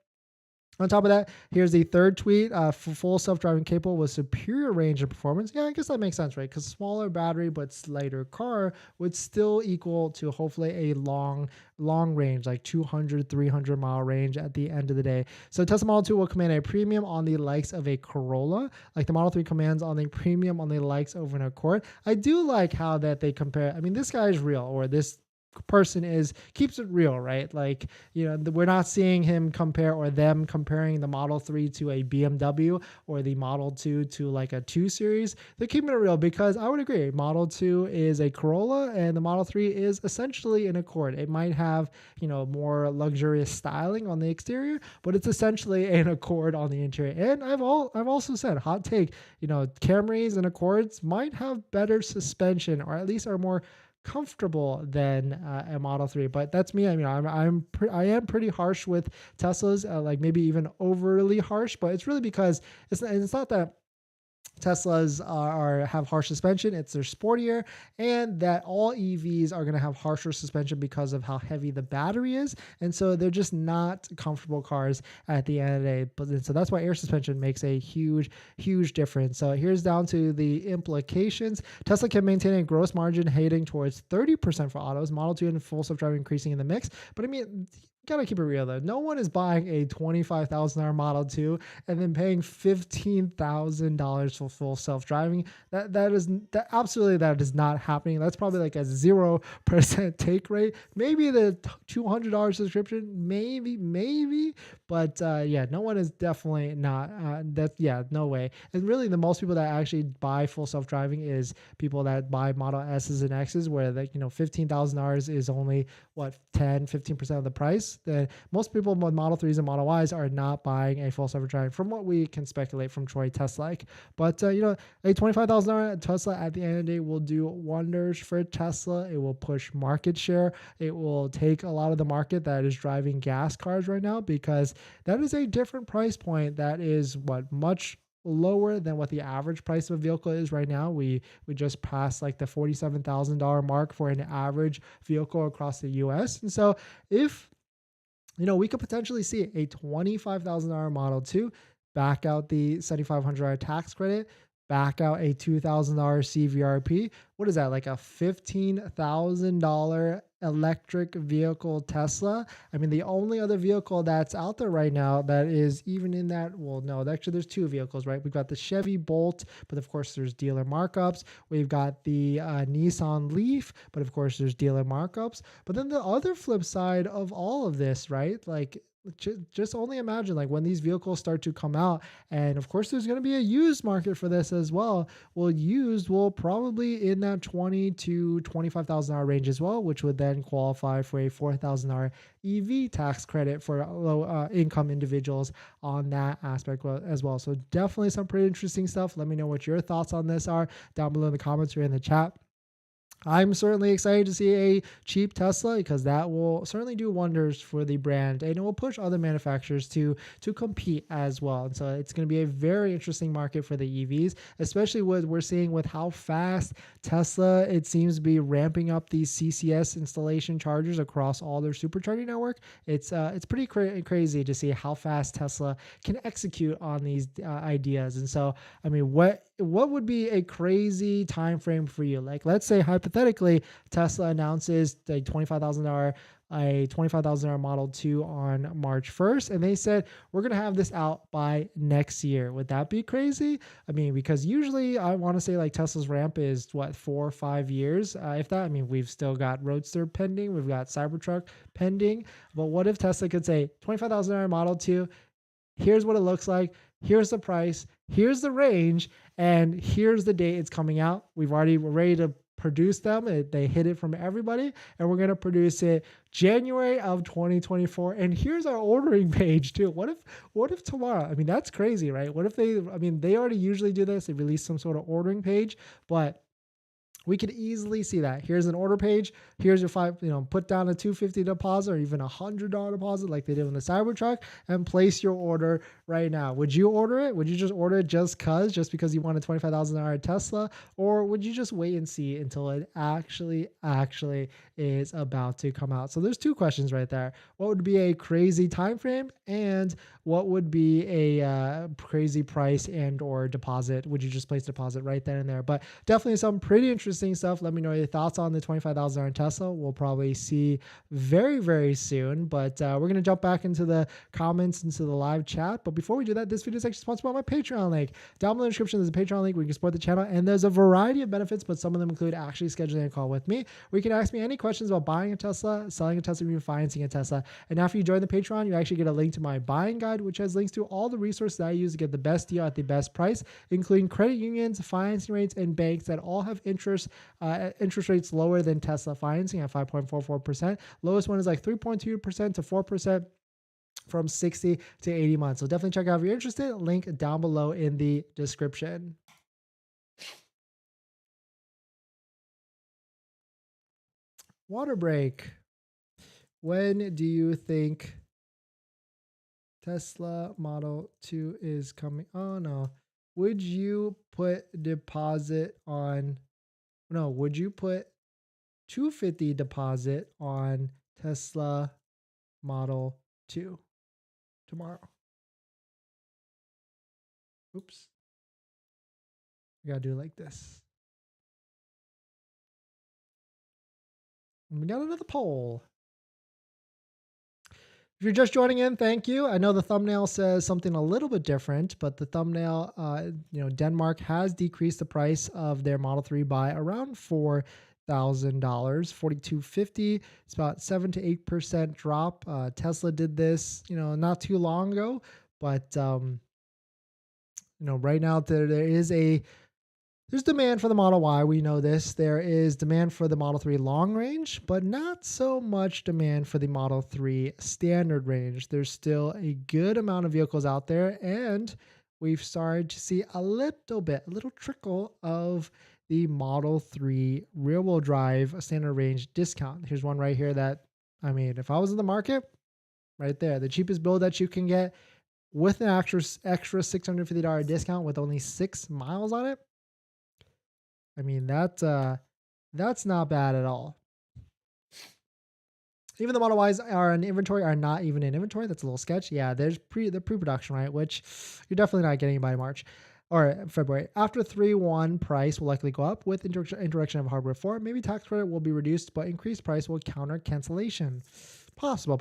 on top of that, here's the third tweet. Full self-driving capable with superior range and performance. Yeah, I guess that makes sense, right? Because smaller battery but lighter car would still equal to hopefully a long range, like 200, 300-mile range at the end of the day. So Tesla Model 2 will command a premium on the likes of a Corolla, like the Model 3 commands on the premium on the likes of an Accord. I do like how that they compare. I mean, this guy is real, or this person keeps it real, right? Like, we're not seeing him compare, or them comparing the Model 3 to a BMW or the Model 2 to like a 2 Series. They're keeping it real, because I would agree, Model 2 is a Corolla and the Model 3 is essentially an Accord. It might have more luxurious styling on the exterior, but it's essentially an Accord on the interior. And I've also said, hot take, Camrys and Accords might have better suspension, or at least are more comfortable than a Model 3. But that's me. I mean, I am pretty harsh with Teslas, like maybe even overly harsh, but it's really because it's not that Teslas have harsh suspension. It's they're sportier, and that all EVs are going to have harsher suspension because of how heavy the battery is, and so they're just not comfortable cars at the end of the day. But so that's why air suspension makes a huge difference. So here's down to the implications. Tesla can maintain a gross margin heading towards 30% for autos. Model 2 and full self-driving increasing in the mix, but I mean, gotta keep it real though. No one is buying a $25,000 Model 2 and then paying $15,000 for full self-driving. That is not happening. That's probably like a 0% take rate. Maybe the $200 subscription, maybe, but yeah, no one is definitely not. No way. And really, the most people that actually buy full self-driving is people that buy Model S's and X's, where like $15,000 is only what 10-15% of the price. That most people with Model 3s and Model Ys are not buying a full self-driving, from what we can speculate from Troy Tesla. But a $25,000 Tesla at the end of the day will do wonders for Tesla. It will push market share. It will take a lot of the market that is driving gas cars right now, because that is a different price point. That is much lower than what the average price of a vehicle is right now. We just passed like the $47,000 mark for an average vehicle across the US. And so if we could potentially see a $25,000 Model 2, back out the $7,500 tax credit, back out a $2,000 CVRP. What is that, like a $15,000 electric vehicle Tesla? I mean, the only other vehicle that's out there right now that is even in that, well, no, actually there's two vehicles, right? We've got the Chevy Bolt, but of course there's dealer markups. We've got the Nissan Leaf, but of course there's dealer markups. But then the other flip side of all of this, right? Like, just only imagine, like, when these vehicles start to come out, and of course there's going to be a used market for this as well. Well, used will probably in that $20,000 to $25,000 range as well, which would then qualify for a $4,000 EV tax credit for low income individuals on that aspect as well. So definitely some pretty interesting stuff. Let me know what your thoughts on this are down below in the comments or in the chat. I'm certainly excited to see a cheap Tesla, because that will certainly do wonders for the brand, and it will push other manufacturers to compete as well. And so it's going to be a very interesting market for the EVs, especially what we're seeing with how fast Tesla, it seems to be ramping up these CCS installation chargers across all their supercharging network. It's pretty crazy to see how fast Tesla can execute on these ideas. And so, I mean, what would be a crazy time frame for you? Like, let's say hypothetically Tesla announces a $25,000 Model 2 on March 1st, and they said, we're going to have this out by next year. Would that be crazy? I mean, because usually I want to say like Tesla's ramp is 4 or 5 years. If that, I mean, we've still got Roadster pending. We've got Cybertruck pending. But what if Tesla could say $25,000 Model 2, here's what it looks like, here's the price, here's the range, and here's the date it's coming out. We're ready to produce them. They hid it from everybody, and we're going to produce it January of 2024. And here's our ordering page too. What if tomorrow, I mean, that's crazy, right? What if they already usually do this. They release some sort of ordering page, but we could easily see that. Here's an order page. Here's your put down a $250 deposit or even $100 deposit like they did on the Cybertruck and place your order right now. Would you order it? Would you just order it just because you want a $25,000 Tesla? Or would you just wait and see until it actually is about to come out? So there's two questions right there. What would be a crazy time frame, and what would be a crazy price and or deposit? Would you just place a deposit right then and there? But definitely some pretty interesting stuff. Let me know your thoughts on the $25,000 Tesla. We'll probably see very, very soon, but we're going to jump back into the comments, into the live chat. But before we do that, this video is actually sponsored by my Patreon link. Down below in the description, there's a Patreon link where you can support the channel, and there's a variety of benefits, but some of them include actually scheduling a call with me, where you can ask me any questions about buying a Tesla, selling a Tesla, or even financing a Tesla. And after you join the Patreon, you actually get a link to my buying guide, which has links to all the resources that I use to get the best deal at the best price, including credit unions, financing rates, and banks that all have interest rates lower than Tesla financing at 5.44%. Lowest one is like 3.2% to 4% from 60 to 80 months. So definitely check out if you're interested. Link down below in the description. Water break. When do you think Tesla Model 2 is coming? Oh no. Would you put deposit on? No, would you put $250 deposit on Tesla Model 2 tomorrow? Oops. We gotta do it like this. And we got another poll. If you're just joining in, thank you. I know the thumbnail says something a little bit different, but the thumbnail, Denmark has decreased the price of their Model 3 by around $4,000, $4,250. It's about 7 to 8% drop. Tesla did this, not too long ago, but right now there's demand for the Model Y. We know this. There is demand for the Model 3 long range, but not so much demand for the Model 3 standard range. There's still a good amount of vehicles out there, and we've started to see a little trickle of the Model 3 rear-wheel drive standard range discount. Here's one right here that, if I was in the market, right there, the cheapest build that you can get with an extra $650 discount with only 6 miles on it. That's not bad at all. Even the Model Ys are in inventory are not even in inventory. That's a little sketch. Yeah, there's the pre-production, right? Which you're definitely not getting by March or February. After 3/1, price will likely go up with introduction of hardware 4. Maybe tax credit will be reduced, but increased price will counter cancellation. Possible.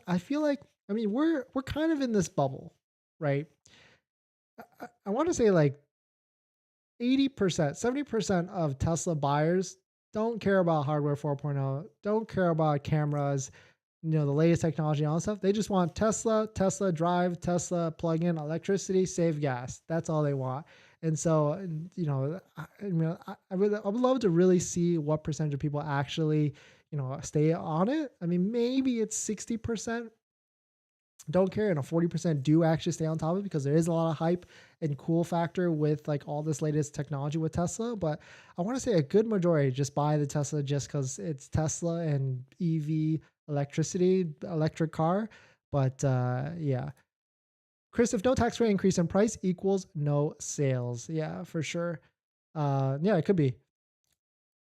I feel like we're kind of in this bubble, right? I want to say like 80%, 70% of Tesla buyers don't care about hardware 4.0, don't care about cameras, the latest technology and all that stuff. They just want Tesla drive, Tesla plug in electricity, save gas. That's all they want. And so, I would love to really see what percentage of people actually, stay on it. Maybe it's 60%. Don't care, and a 40% do actually stay on top of it because there is a lot of hype and cool factor with like all this latest technology with Tesla. But I want to say a good majority just buy the Tesla just because it's Tesla and EV electric car. But yeah, Chris, if no tax rate increase in price equals no sales. Yeah, for sure. Yeah, it could be.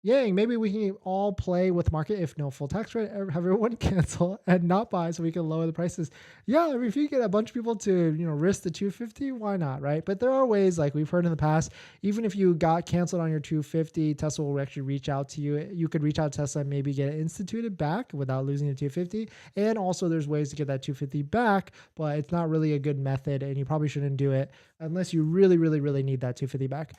Yang, maybe we can all play with market if no full tax rate, have everyone cancel and not buy so we can lower the prices. Yeah, if you get a bunch of people to, risk the 250, why not, right? But there are ways, like we've heard in the past, even if you got canceled on your 250, Tesla will actually reach out to you. You could reach out to Tesla and maybe get it instituted back without losing the 250. And also there's ways to get that 250 back, but it's not really a good method and you probably shouldn't do it unless you really, really, really need that 250 back.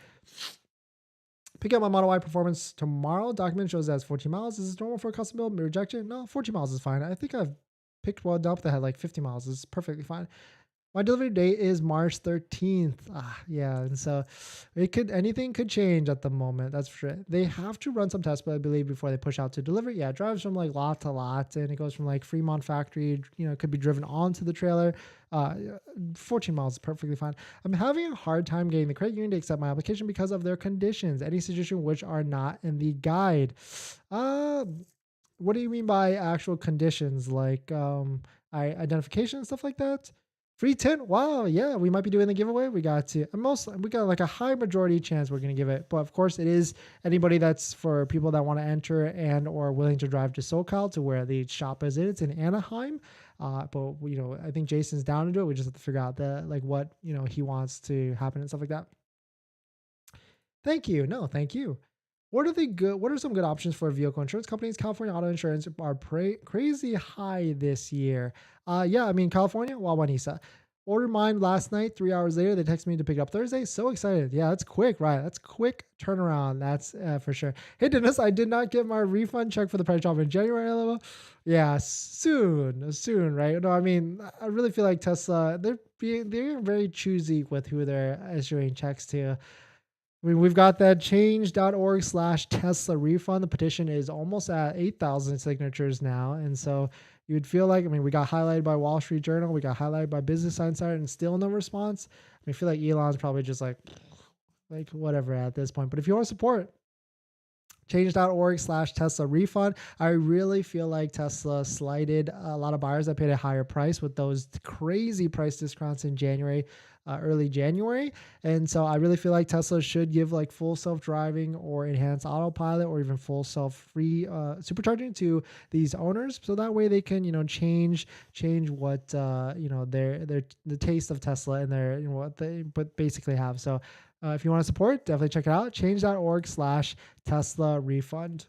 Pick up my Model Y performance tomorrow. Document shows that it's 14 miles. Is this normal for a custom build? Rejection? No, 14 miles is fine. I think I've picked one up that had like 50 miles. It's perfectly fine. My delivery date is March 13th. Yeah, and so anything could change at the moment. That's for sure. They have to run some tests, but I believe before they push out to delivery. Yeah, it drives from like lot to lot, and it goes from like Fremont factory. It could be driven onto the trailer. 14 miles is perfectly fine. I'm having a hard time getting the credit union to accept my application because of their conditions. Any suggestion which are not in the guide? Uh, what do you mean by actual conditions? Like identification and stuff like that? Free tint. Wow, yeah, we might be doing the giveaway. We got like a high majority chance we're gonna give it. But of course, it is anybody that's for people that want to enter and or willing to drive to SoCal to where the shop is. It's in Anaheim. But I think Jason's down to do it. We just have to figure out what he wants to happen and stuff like that. Thank you. No, thank you. What are some good options for vehicle insurance companies? California auto insurance are crazy high this year. Yeah, I mean, California, Wawanisa. Ordered mine last night. 3 hours later, they texted me to pick up Thursday. So excited. Yeah, that's quick, right? That's quick turnaround. That's for sure. Hey, Dennis, I did not get my refund check for the price drop in January. Level. Yeah, soon, right? No, I mean, I really feel like Tesla, they're very choosy with who they're issuing checks to. I mean, we've got that change.org/Tesla refund. The petition is almost at 8,000 signatures now. And so you would feel like, I mean, we got highlighted by Wall Street Journal. We got highlighted by Business Insider and still no response. I feel like Elon's probably just like whatever at this point. But if you want to support, change.org/Tesla refund. I really feel like Tesla slighted a lot of buyers that paid a higher price with those crazy price discounts in early January. And so I really feel like Tesla should give like full self-driving or enhanced autopilot or even full self-free supercharging to these owners. So that way they can, change what, the taste of Tesla and their, what they basically have. So if you want to support, definitely check it out. Change.org/Tesla refund.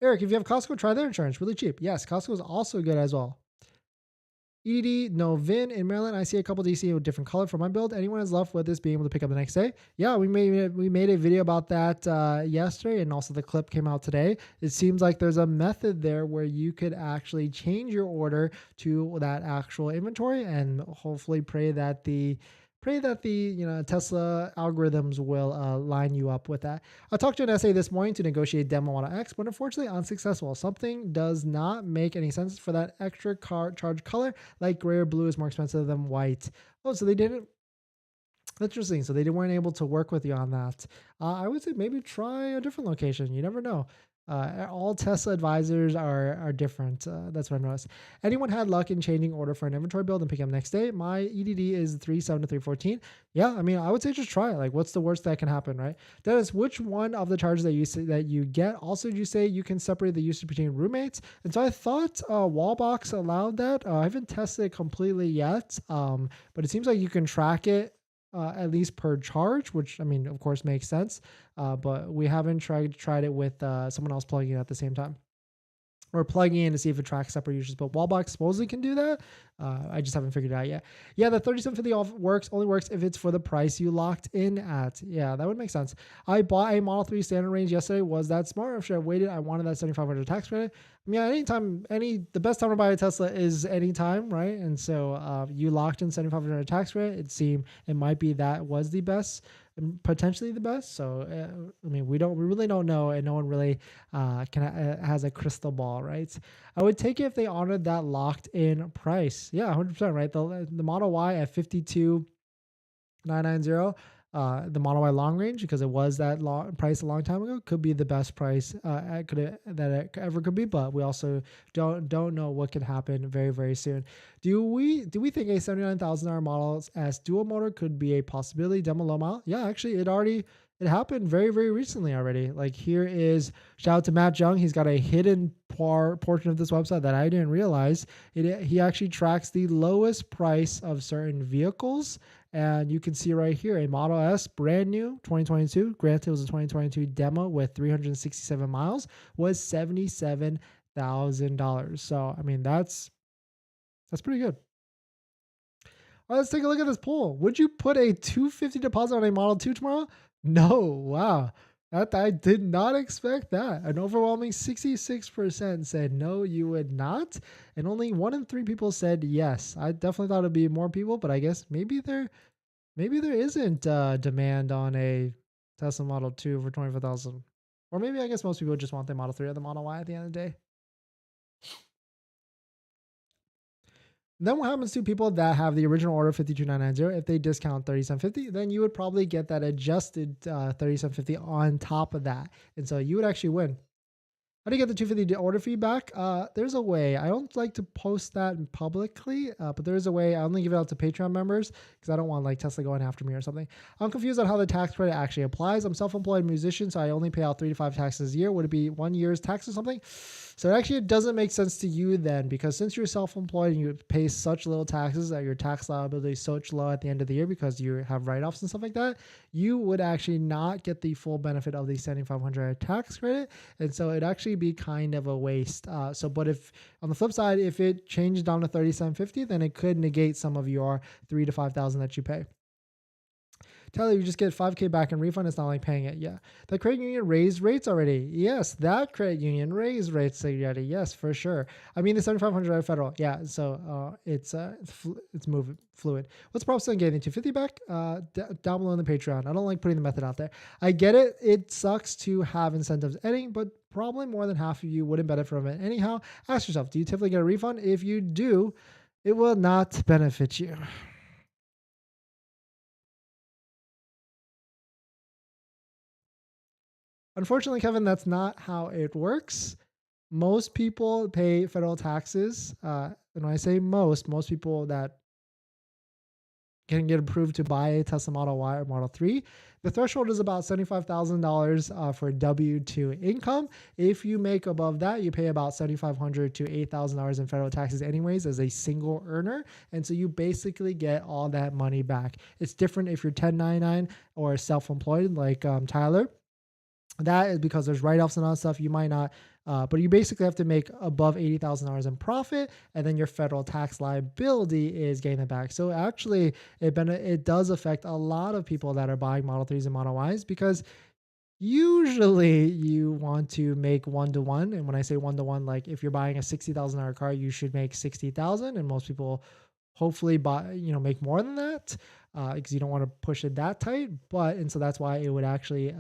Eric, if you have Costco, try their insurance. Really cheap. Yes, Costco is also good as well. EDD, no VIN in Maryland. I see a couple DC with different color for my build. Anyone has left with this being able to pick up the next day? Yeah, we made a video about that yesterday, and also the clip came out today. It seems like there's a method there where you could actually change your order to that actual inventory, and hopefully pray that the Tesla algorithms will line you up with that. I talked to an SA this morning to negotiate Demo Model X, but unfortunately unsuccessful. Something does not make any sense for that extra charge color, like gray or blue is more expensive than white. Oh, so they didn't. Interesting. So they weren't able to work with you on that. I would say maybe try a different location. You never know. All Tesla advisors are different. That's what I noticed. Anyone had luck in changing order for an inventory build and pick up next day? My EDD is 3.7 to 3.14. Yeah, I mean, I would say just try it. Like, what's the worst that can happen, right? Dennis, which one of the charges that you get? Also, did you say you can separate the usage between roommates? And so I thought Wallbox allowed that. I haven't tested it completely yet, but it seems like you can track it. At least per charge, which I mean, of course, makes sense. But we haven't tried it with someone else plugging in at the same time, or plugging in to see if it tracks separate users. But Wallbox supposedly can do that. I just haven't figured it out yet. Yeah, the 3750 off only works if it's for the price you locked in at. Yeah, that would make sense. I bought a Model 3 standard range yesterday. Was that smart, or should I have waited? I wanted that 7,500 tax credit. I mean, the best time to buy a Tesla is anytime, right? And so you locked in 7,500 tax credit. It might be that was the best, potentially the best. So I mean, we really don't know, and no one really has a crystal ball, right? I would take it if they honored that locked in price. Yeah, 100%, right? The Model Y at 52,990. The Model Y long range, because it was that price a long time ago, could be the best price that it ever could be. But we also don't know what could happen very, very soon. Do we think a $79,000 Model S dual motor could be a possibility? Demo low mile? Yeah, actually, it happened very, very recently already. Like, here is shout out to Matt Jung. He's got a hidden portion of this website that I didn't realize. He actually tracks the lowest price of certain vehicles. And you can see right here a Model S, brand new, 2022. Granted, it was a 2022 demo with 367 miles, was $77,000. So, I mean, that's pretty good. All right, let's take a look at this poll. Would you put a $250 deposit on a Model 2 tomorrow? No. Wow. That I did not expect that. An overwhelming 66% said no, you would not, and only 1 in 3 people said yes. I definitely thought it'd be more people, but I guess maybe there isn't demand on a Tesla Model 2 for 25,000, or maybe I guess most people just want the Model 3 or the Model Y at the end of the day. Then what happens to people that have the original order 52,990? If they discount 3750, then you would probably get that adjusted 3750 on top of that, and so you would actually win. How do you get the 250 order feedback? There's a way. I don't like to post that publicly, but there is a way. I only give it out to Patreon members because I don't want like Tesla going after me or something. I'm confused on how the tax credit actually applies. I'm self-employed musician, so I only pay out 3 to 5 taxes a year. Would it be 1 year's tax or something? So actually it doesn't make sense to you then, because since you're self-employed and you pay such little taxes that your tax liability is so low at the end of the year because you have write-offs and stuff like that, you would actually not get the full benefit of the 7,500 tax credit. And so it'd actually be kind of a waste. But if on the flip side, if it changed down to 3,750, then it could negate some of your 3,000 to 5,000 that you pay. Tell you just get 5K back in refund. It's not like paying it. Yeah. The credit union raised rates already. Yes. That credit union raised rates already. Yes, for sure. I mean, the 7,500 federal. Yeah. So it's moving fluid. What's the process on getting the 250 back? Down below in the Patreon. I don't like putting the method out there. I get it. It sucks to have incentives ending, but probably more than half of you wouldn't benefit from it anyhow. Ask yourself, do you typically get a refund? If you do, it will not benefit you. Unfortunately, Kevin, that's not how it works. Most people pay federal taxes. And when I say most people that can get approved to buy a Tesla Model Y or Model 3, the threshold is about $75,000 for W-2 income. If you make above that, you pay about $7,500 to $8,000 in federal taxes anyways as a single earner. And so you basically get all that money back. It's different if you're 1099 or self-employed like Tyler. That is because there's write-offs and all that stuff. You might not, but you basically have to make above $80,000 in profit, and then your federal tax liability is getting it back. So actually, it does affect a lot of people that are buying Model 3s and Model Ys, because usually you want to make 1-to-1. And when I say 1-to-1, like if you're buying a $60,000 car, you should make $60,000, and most people hopefully make more than that because you don't want to push it that tight. And so that's why it would actually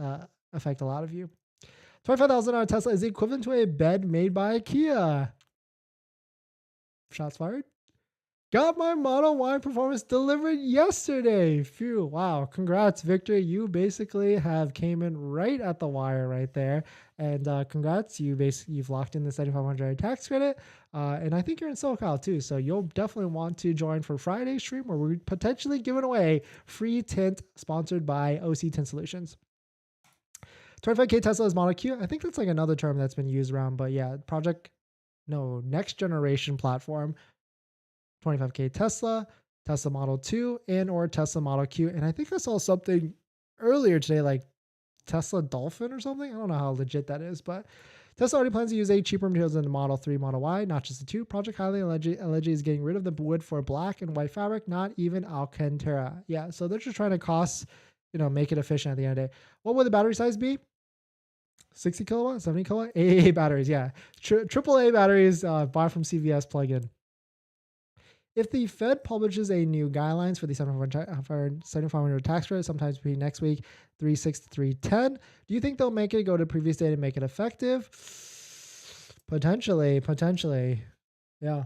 affect a lot of you. $25,000 Tesla is equivalent to a bed made by IKEA. Shots fired. Got my Model Y Performance delivered yesterday. Phew, wow. Congrats, Victor. You basically have came in right at the wire right there. And congrats, you've locked in the $7,500 tax credit. And I think you're in SoCal too. So you'll definitely want to join for Friday's stream, where we're potentially giving away free tint sponsored by OC Tint Solutions. 25K Tesla is Model Q. I think that's like another term that's been used around, but yeah, next generation platform. 25K Tesla, Tesla Model 2, and or Tesla Model Q. And I think I saw something earlier today, like Tesla Dolphin or something. I don't know how legit that is, but Tesla already plans to use cheaper materials than the Model 3, Model Y, not just the 2. Project Highly allegedly is getting rid of the wood for black and white fabric, not even Alcantara. Yeah, so they're just trying to make it efficient at the end of the day. What would the battery size be? 60 kilowatt, 70 kilowatt, AA batteries. Yeah. AAA batteries, buy from CVS plug-in. If the Fed publishes a new guidelines for the 7,500 tax credit, sometimes between next week, 3/6 to 3/10, do you think they'll make it go to previous date and make it effective? Potentially. Yeah.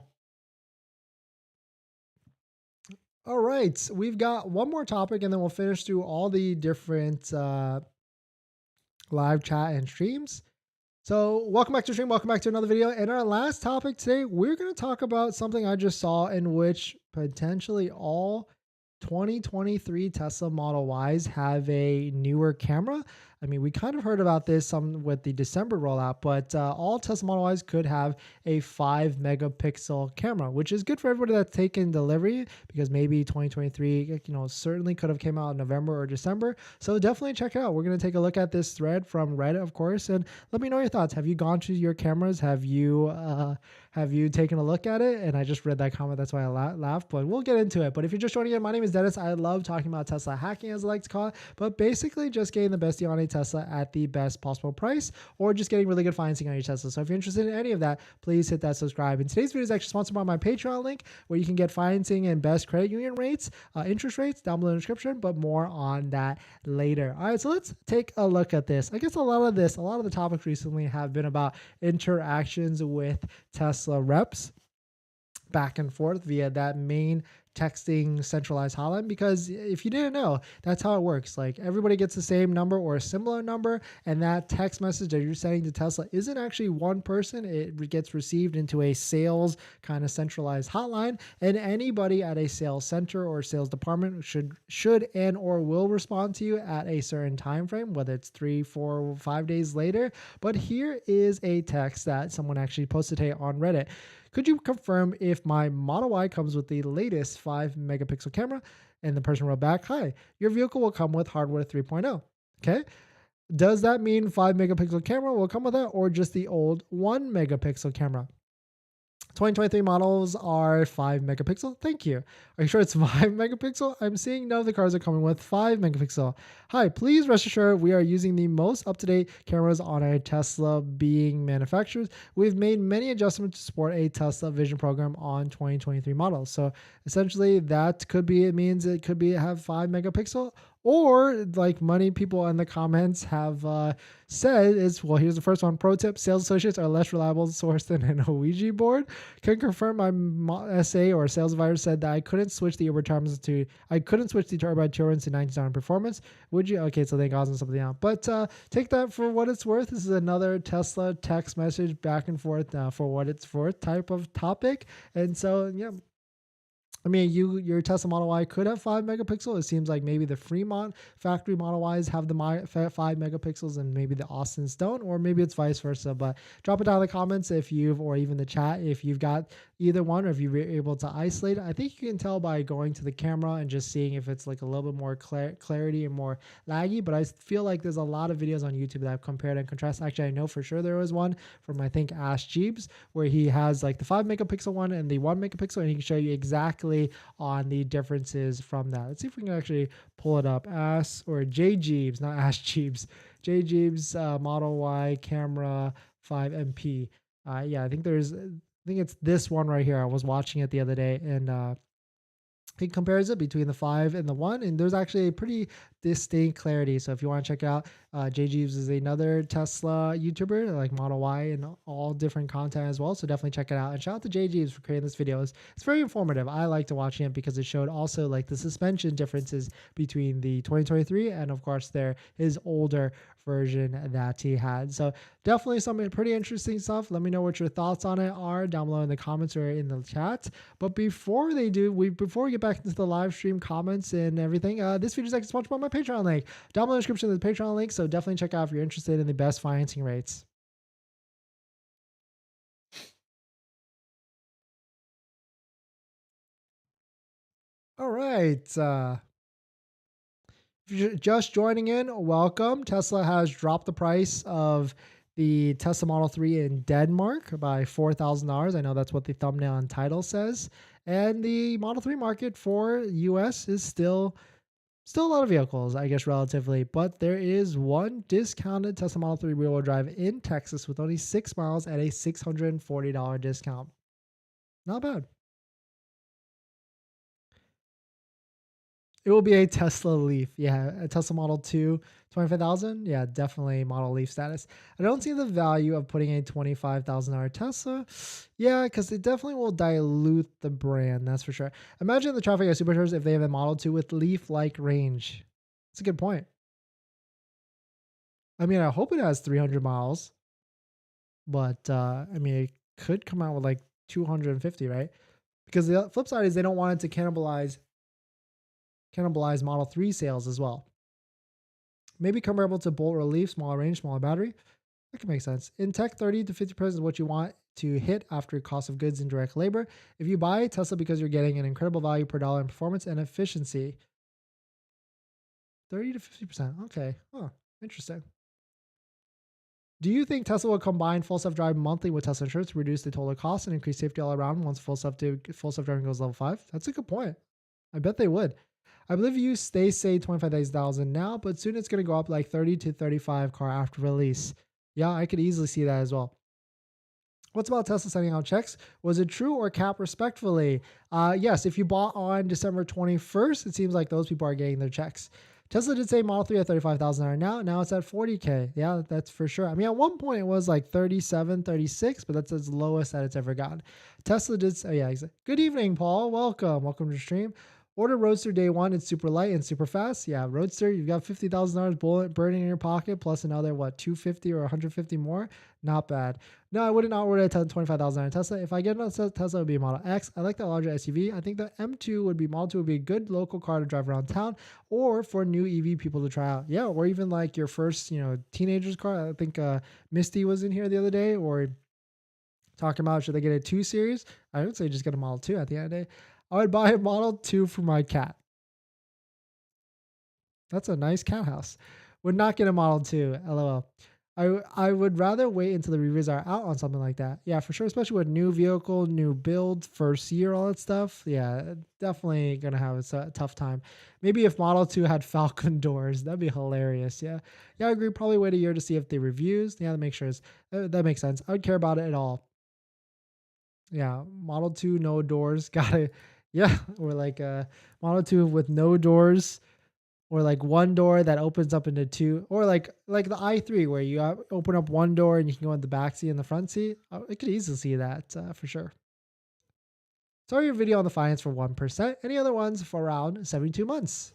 All right. We've got one more topic, and then we'll finish through all the different live chat and streams. So welcome back to the stream. Welcome back to another video. And our last topic today, we're going to talk about something I just saw, in which potentially all 2023 Tesla Model Ys have a newer camera. I mean, we kind of heard about this some with the December rollout, but all Tesla Model Ys could have a 5 megapixel camera, which is good for everybody that's taken delivery, because maybe 2023, certainly could have came out in November or December. So definitely check it out. We're going to take a look at this thread from Reddit, of course, and let me know your thoughts. Have you gone to your cameras? Have you taken a look at it? And I just read that comment. That's why I laughed, but we'll get into it. But if you're just joining in, my name is Dennis. I love talking about Tesla hacking, as I like to call it, but basically just getting the bestie on a Tesla at the best possible price, or just getting really good financing on your Tesla. So if you're interested in any of that, please hit that subscribe. And today's video is actually sponsored by my Patreon link, where you can get financing and best credit union rates, interest rates down below in the description, but more on that later. All right, so let's take a look at this. I guess a lot of the topics recently have been about interactions with Tesla reps back and forth via that main texting centralized hotline, because if you didn't know, that's how it works. Like, everybody gets the same number or a similar number, and that text message that you're sending to Tesla isn't actually one person. It gets received into a sales kind of centralized hotline, and anybody at a sales center or sales department should and or will respond to you at a certain time frame, whether it's 3, 4, 5 days later. But here is a text that someone actually posted today on Reddit. Could you confirm if my Model Y comes with the latest 5-megapixel camera? And the person wrote back, hi, your vehicle will come with hardware 3.0. Okay. Does that mean 5-megapixel camera will come with that, or just the old 1-megapixel camera? 2023 models are 5-megapixel. Thank you. Are you sure it's 5-megapixel? I'm seeing none of the cars are coming with 5-megapixel. Hi, please rest assured we are using the most up-to-date cameras on our Tesla being manufacturers. We've made many adjustments to support a Tesla Vision program on 2023 models. So essentially that could be, it means it could be have 5-megapixel, or like many people in the comments have said is, well, here's the first one. Pro tip, sales associates are less reliable source than an Ouija board. Can confirm my SA or sales advisor said that I couldn't switch the turbines to 19,000 performance. Would you? Okay, so they got something out. But take that for what it's worth. This is another Tesla text message back and forth for what it's worth type of topic. And so, yeah. I mean, your Tesla Model Y could have 5-megapixel. It seems like maybe the Fremont factory Model Ys have the 5-megapixels and maybe the Austins don't, or maybe it's vice versa. But drop it down in the comments or even the chat if you've got either one, or if you were able to isolate it. I think you can tell by going to the camera and just seeing if it's like a little bit more clarity and more laggy. But I feel like there's a lot of videos on YouTube that I've compared and contrasted. Actually, I know for sure there was one from, I think, Ash Jeeves, where he has like the 5-megapixel one and the 1-megapixel, and he can show you exactly on the differences from that. Let's see if we can actually pull it up. J Jeeves, not Ash Jeeves. J Jeeves Model Y camera 5MP. Yeah, I think it's this one right here. I was watching it the other day, and he compares it between the 5 and the 1, and there's actually a pretty distinct clarity. So if you want to check out, J Jeeves is another Tesla YouTuber, like Model Y and all different content as well. So definitely check it out. And shout out to J Jeeves for creating this video. It's very informative. I liked watching it because it showed also like the suspension differences between the 2023 and of course his older version that he had. So definitely some pretty interesting stuff. Let me know what your thoughts on it are down below in the comments or in the chat. But before we get back into the live stream comments and everything, this video is actually sponsored by my Patreon link. Down below in the description is the Patreon link, so definitely check out if you're interested in the best financing rates. All right. If you're just joining in, welcome. Tesla has dropped the price of the Tesla Model 3 in Denmark by $4,000. I know that's what the thumbnail and title says. And the Model 3 market for US is still a lot of vehicles, I guess, relatively, but there is one discounted Tesla Model 3 rear-wheel drive in Texas with only 6 miles at a $640 discount. Not bad. It will be a Tesla Leaf. Yeah, a Tesla Model 2, 25,000. Yeah, definitely Model Leaf status. I don't see the value of putting a $25,000 Tesla. Yeah, because it definitely will dilute the brand, that's for sure. Imagine the traffic at superchargers if they have a Model 2 with Leaf-like range. That's a good point. I mean, I hope it has 300 miles. But, I mean, it could come out with like 250, right? Because the flip side is they don't want it to cannibalize Model 3 sales as well. Maybe comparable to Bolt or Leaf, smaller range, smaller battery. That can make sense. In tech, 30 to 50% is what you want to hit after cost of goods and direct labor. If you buy Tesla because you're getting an incredible value per dollar in performance and efficiency. 30 to 50%. Okay. Oh, interesting. Do you think Tesla will combine full self-driving monthly with Tesla insurance to reduce the total cost and increase safety all around once full self-driving goes level 5? That's a good point. I bet they would. I believe they say 25,000 now, but soon it's going to go up like 30 to 35 car after release. Yeah, I could easily see that as well. What's about Tesla sending out checks? Was it true or cap respectfully? Yes, if you bought on December 21st, it seems like those people are getting their checks. Tesla did say Model 3 at 35,000 right now. Now it's at 40K. Yeah, that's for sure. I mean, at one point it was like 37, 36, but that's as lowest that it's ever gotten. Tesla did say, yeah, exactly. Good evening, Paul. Welcome to the stream. Order Roadster day one. It's super light and super fast. Yeah, Roadster, you've got $50,000 bullet burning in your pocket plus another, what, 250 or 150 more? Not bad. No, I would not order a $25,000 Tesla. If I get a Tesla, it would be a Model X. I like the larger SUV. I think the Model 2 would be a good local car to drive around town or for new EV people to try out. Yeah, or even like your first, teenager's car. I think Misty was in here the other day, or talking about should they get a 2 Series? I would say just get a Model 2 at the end of the day. I would buy a Model 2 for my cat. That's a nice cat house. Would not get a Model 2, LOL. I would rather wait until the reviews are out on something like that. Yeah, for sure, especially with new vehicle, new build, first year, all that stuff. Yeah, definitely going to have a tough time. Maybe if Model 2 had Falcon doors, that'd be hilarious. Yeah, I agree. Probably wait a year to see if the reviews. Yeah, that makes sense. I would care about it at all. Yeah, Model 2, no doors. Got it. Yeah, or like a Model 2 with no doors, or like one door that opens up into two, or like the i3 where you open up one door and you can go in the back seat and the front seat. I could easily see that for sure. Sorry, your video on the finance for 1%. Any other ones for around 72 months?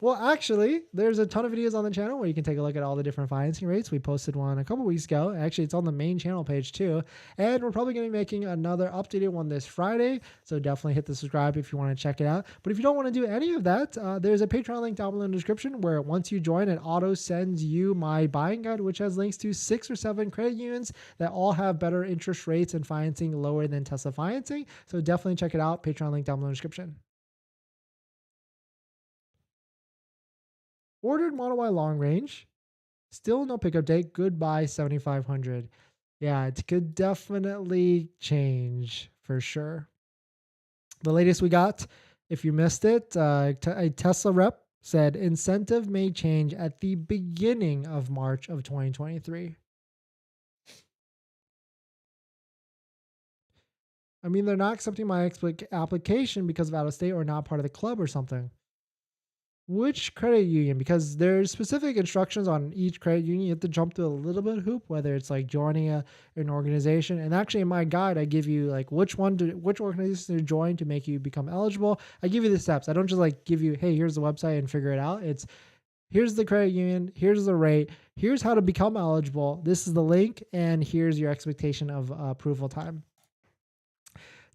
Well, actually, there's a ton of videos on the channel where you can take a look at all the different financing rates. We posted one a couple weeks ago. Actually, it's on the main channel page too. And we're probably going to be making another updated one this Friday. So definitely hit the subscribe if you want to check it out. But if you don't want to do any of that, there's a Patreon link down below in the description where once you join, it auto sends you my buying guide, which has links to 6 or 7 credit unions that all have better interest rates and financing lower than Tesla financing. So definitely check it out. Patreon link down below in the description. Ordered Model Y long range. Still no pickup date. Goodbye 7,500. Yeah, it could definitely change for sure. The latest we got, if you missed it, a Tesla rep said incentive may change at the beginning of March of 2023. I mean, they're not accepting my application because of out of state or not part of the club or something. Which credit union? Because there's specific instructions on each credit union. You have to jump through a little bit of hoop, whether it's like joining an organization. And actually in my guide, I give you like which organization to join to make you become eligible. I give you the steps. I don't just like give you, hey, here's the website and figure it out. It's here's the credit union, here's the rate, here's how to become eligible. This is the link, and here's your expectation of approval time.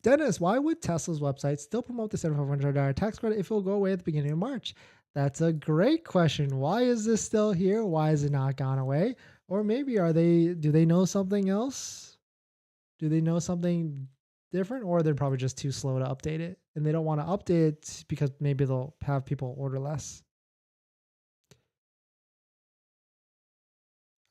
Dennis, why would Tesla's website still promote the $7,500 tax credit if it will go away at the beginning of March? That's a great question. Why is this still here? Why is it not gone away? Or maybe do they know something else? Do they know something different? Or they're probably just too slow to update it and they don't want to update it because maybe they'll have people order less.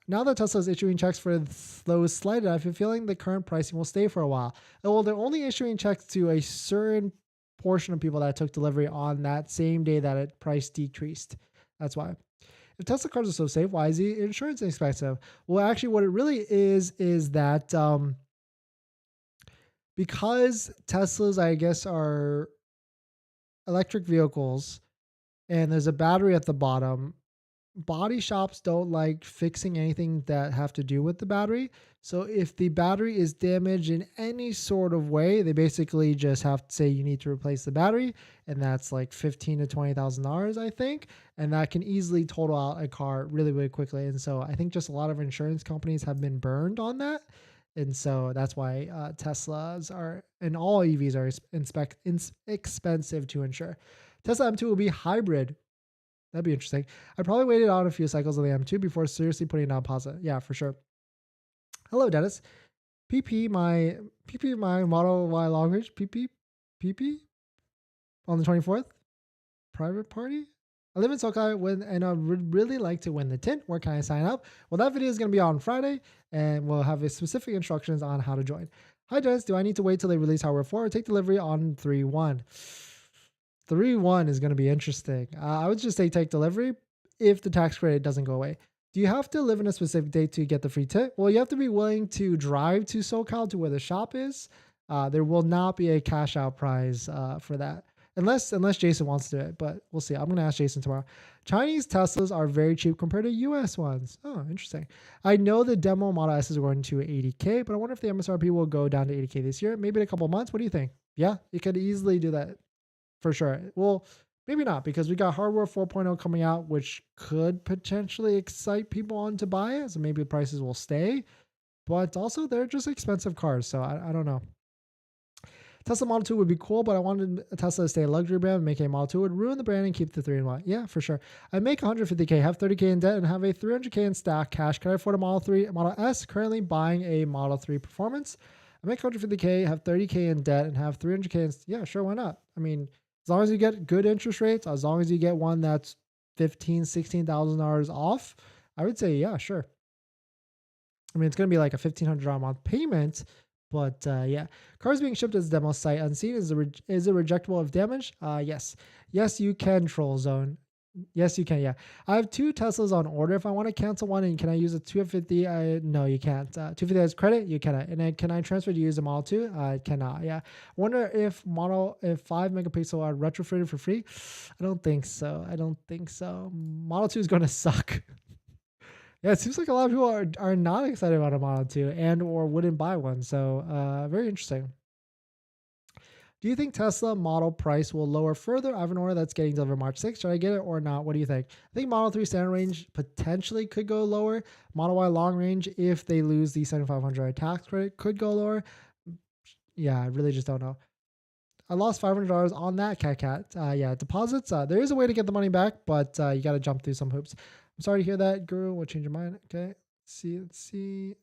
Now that Tesla is issuing checks for those slighted, I have a feeling the current pricing will stay for a while. Well, they're only issuing checks to a certain portion of people that took delivery on that same day that it price decreased. That's why. If Tesla cars are so safe, why is the insurance expensive? Well, actually, what it really is that because Teslas, I guess, are electric vehicles and there's a battery at the bottom, body shops don't like fixing anything that have to do with the battery. So if the battery is damaged in any sort of way, they basically just have to say you need to replace the battery, and that's like $15,000 to $20,000, I think, and that can easily total out a car really, really quickly. And so I think just a lot of insurance companies have been burned on that, and so that's why Teslas are, and all EVs are expensive to insure. Tesla M2 will be hybrid. That'd be interesting. I probably waited on a few cycles of the M2 before seriously putting it on pause. Yeah, for sure. Hello, Dennis. PP my Model Y long range. PP on the 24th. Private party. I live in SoCal and I would really like to win the tint. Where can I sign up? Well, that video is going to be on Friday, and we'll have specific instructions on how to join. Hi, Dennis. Do I need to wait till they release Hardware 4 or take delivery on 3/1? 3-1 is going to be interesting. I would just say take delivery if the tax credit doesn't go away. Do you have to live in a specific date to get the free tip? Well, you have to be willing to drive to SoCal to where the shop is. There will not be a cash out prize for that. Unless Jason wants to do it, but we'll see. I'm going to ask Jason tomorrow. Chinese Teslas are very cheap compared to US ones. Oh, interesting. I know the demo Model S is going to 80K, but I wonder if the MSRP will go down to 80K this year, maybe in a couple of months. What do you think? Yeah, you could easily do that for sure. Well, maybe not, because we got hardware 4.0 coming out, which could potentially excite people on to buy it. So maybe the prices will stay, but also they're just expensive cars. So I don't know. Tesla Model 2 would be cool, but I wanted a Tesla to stay a luxury brand. Making a Model 2 would ruin the brand and keep the 3-in-1. Yeah, for sure. I make 150K, have 30K in debt, and have a 300K in stock cash. Can I afford a Model 3, Model S? Currently buying a Model 3 Performance. I make 150K, have 30K in debt, and have 300K in... Yeah, sure, why not? I mean, as long as you get good interest rates, as long as you get one that's $15,000, $16,000 off, I would say, yeah, sure. I mean, it's going to be like a $1,500 a month payment, but yeah. Cars being shipped as demo site unseen. Is it rejectable if damaged? Yes. Yes, you can, Troll Zone. Yes, you can. Yeah. I have 2 Teslas on order. If I want to cancel one, and can I use a 250? No, you can't. 250 has credit. You cannot. And then can I transfer to use a Model 2? I cannot. Yeah. Wonder if 5 megapixel are retrofitted for free. I don't think so. Model 2 is going to suck. Yeah, it seems like a lot of people are not excited about a Model 2 and or wouldn't buy one. So very interesting. Do you think Tesla model price will lower further? I have an order that's getting delivered March 6th. Should I get it or not? What do you think? I think Model 3 standard range potentially could go lower. Model Y long range, if they lose the $7,500 tax credit, could go lower. Yeah, I really just don't know. I lost $500 on that cat. Yeah, deposits. There is a way to get the money back, but you got to jump through some hoops. I'm sorry to hear that, Guru. We'll change your mind. Okay. Let's see.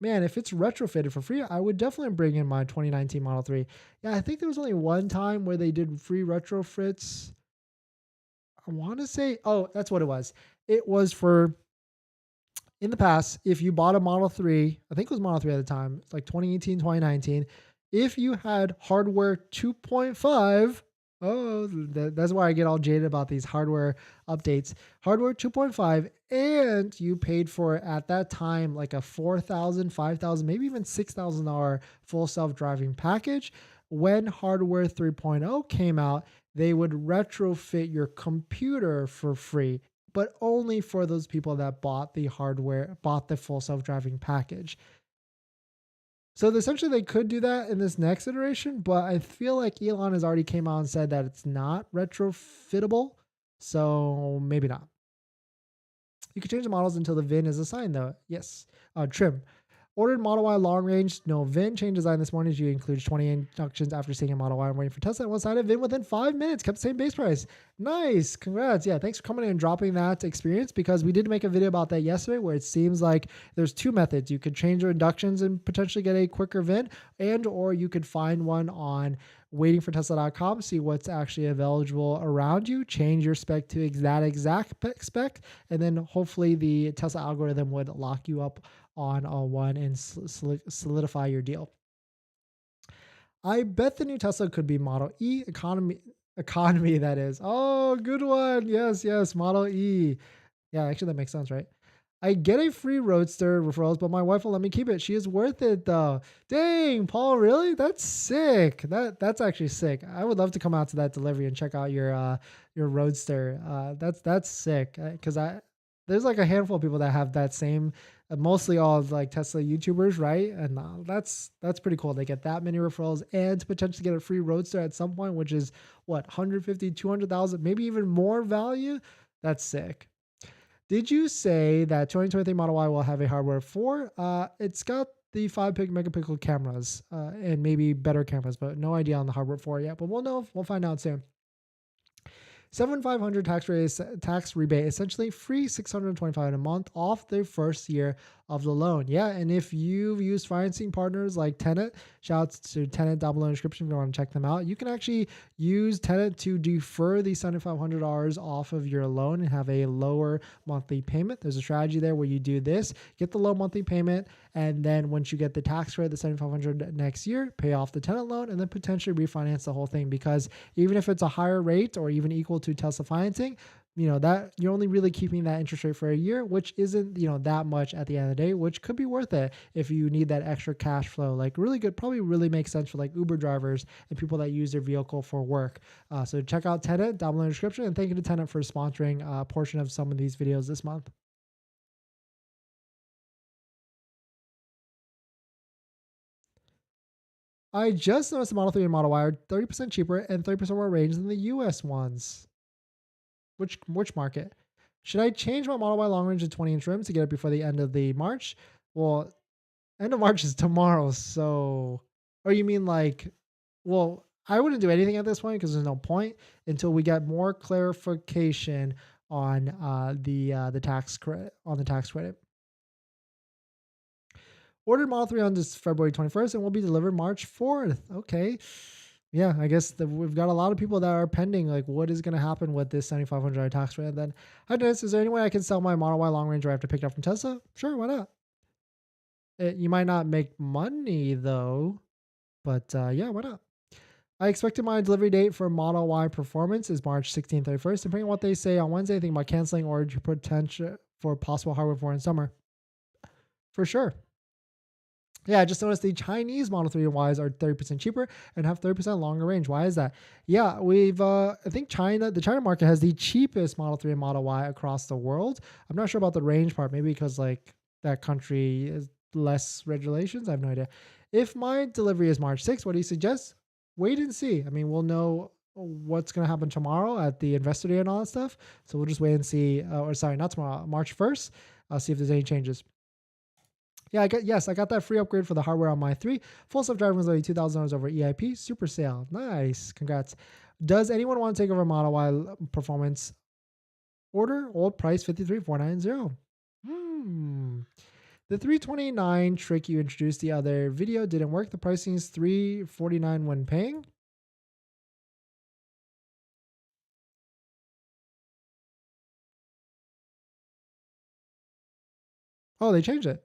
Man, if it's retrofitted for free, I would definitely bring in my 2019 Model 3. Yeah, I think there was only one time where they did free retrofits. I want to say, oh, that's what it was. It was for, in the past, if you bought a Model 3, I think it was Model 3 at the time, it's like 2018, 2019, if you had hardware 2.5, oh, that's why I get all jaded about these hardware updates. Hardware 2.5, and you paid for, at that time, like a $4,000, $5,000, maybe even $6,000 full self-driving package. When hardware 3.0 came out, they would retrofit your computer for free, but only for those people that bought the hardware, bought the full self-driving package. So essentially they could do that in this next iteration, but I feel like Elon has already came out and said that it's not retrofittable. So maybe not. You can change the models until the VIN is assigned though. Yes. Trim. Ordered Model Y long range, no VIN. Change design this morning. You include 20 inductions after seeing a Model Y. I'm waiting for Tesla. One sided VIN within 5 minutes. Kept the same base price. Nice. Congrats. Yeah. Thanks for coming in and dropping that experience, because we did make a video about that yesterday where it seems like there's 2 methods. You could change your inductions and potentially get a quicker VIN, and or you could find one on waitingfortesla.com, see what's actually available around you, change your spec to that exact spec, and then hopefully the Tesla algorithm would lock you up on a one and solidify your deal. I bet the new Tesla could be Model E economy that is. Oh, good one. Yes, Model E. Yeah, actually that makes sense, right? I get a free Roadster referrals, but my wife will let me keep it. She is worth it though. Dang, Paul, really? That's sick. That's actually sick. I would love to come out to that delivery and check out your Roadster. That's sick. Because there's like a handful of people that have that same, mostly all like Tesla YouTubers, right? And that's pretty cool. They get that many referrals and potentially get a free Roadster at some point, which is what, 150, 200,000, maybe even more value. That's sick. Did you say that 2023 Model Y will have a hardware 4? It's got the 5 megapixel cameras and maybe better cameras, but no idea on the hardware 4 yet. But we'll know. We'll find out soon. 7,500 tax rebate, essentially free $625 a month off their first year of the loan. Yeah, and if you've used financing partners like Tenet, shouts to Tenet down below in the description if you want to check them out. You can actually use Tenet to defer the $7,500 off of your loan and have a lower monthly payment. There's a strategy there where you do this, get the low monthly payment, and then once you get the tax credit, the $7,500 next year, pay off the Tenet loan, and then potentially refinance the whole thing. Because even if it's a higher rate or even equal to Tesla financing, that you're only really keeping that interest rate for a year, which isn't, that much at the end of the day, which could be worth it if you need that extra cash flow. Like really good, probably really makes sense for like Uber drivers and people that use their vehicle for work. So check out Tenet down below in the description, and thank you to Tenet for sponsoring a portion of some of these videos this month. I just noticed the Model 3 and Model Y are 30% cheaper and 30% more range than the US ones. Which market? Should I change my Model Y long range to 20-inch rims to get it before the end of the March? Well, end of March is tomorrow, so... Or you mean like... Well, I wouldn't do anything at this point because there's no point until we get more clarification on the tax credit, Ordered Model 3 on this February 21st and will be delivered March 4th. Okay. Yeah, I guess we've got a lot of people that are pending, like what is going to happen with this $7,500 tax credit. Then, hi Dennis, is there any way I can sell my Model Y long range or I have to pick it up from Tesla? Sure, why not? You might not make money though, but yeah, why not? I expected my delivery date for Model Y Performance is March 16th, 31st. Depending on what they say on Wednesday, think about canceling or potential for possible hardware for in summer. For sure. Yeah, I just noticed the Chinese Model 3 and Ys are 30% cheaper and have 30% longer range. Why is that? Yeah, I think the China market has the cheapest Model 3 and Model Y across the world. I'm not sure about the range part, maybe because like that country is less regulations. I have no idea. If my delivery is March 6th, what do you suggest? Wait and see. I mean, we'll know what's going to happen tomorrow at the investor day and all that stuff. So we'll just wait and see, or sorry, not tomorrow, March 1st. I'll see if there's any changes. Yeah, I got that free upgrade for the hardware on my 3. Full self-driving was only $2,000 over EIP. Super sale. Nice. Congrats. Does anyone want to take over Model Y Performance? Order. Old price $53,490. The 329 trick you introduced the other video didn't work. The pricing is $349 when paying. Oh, they changed it.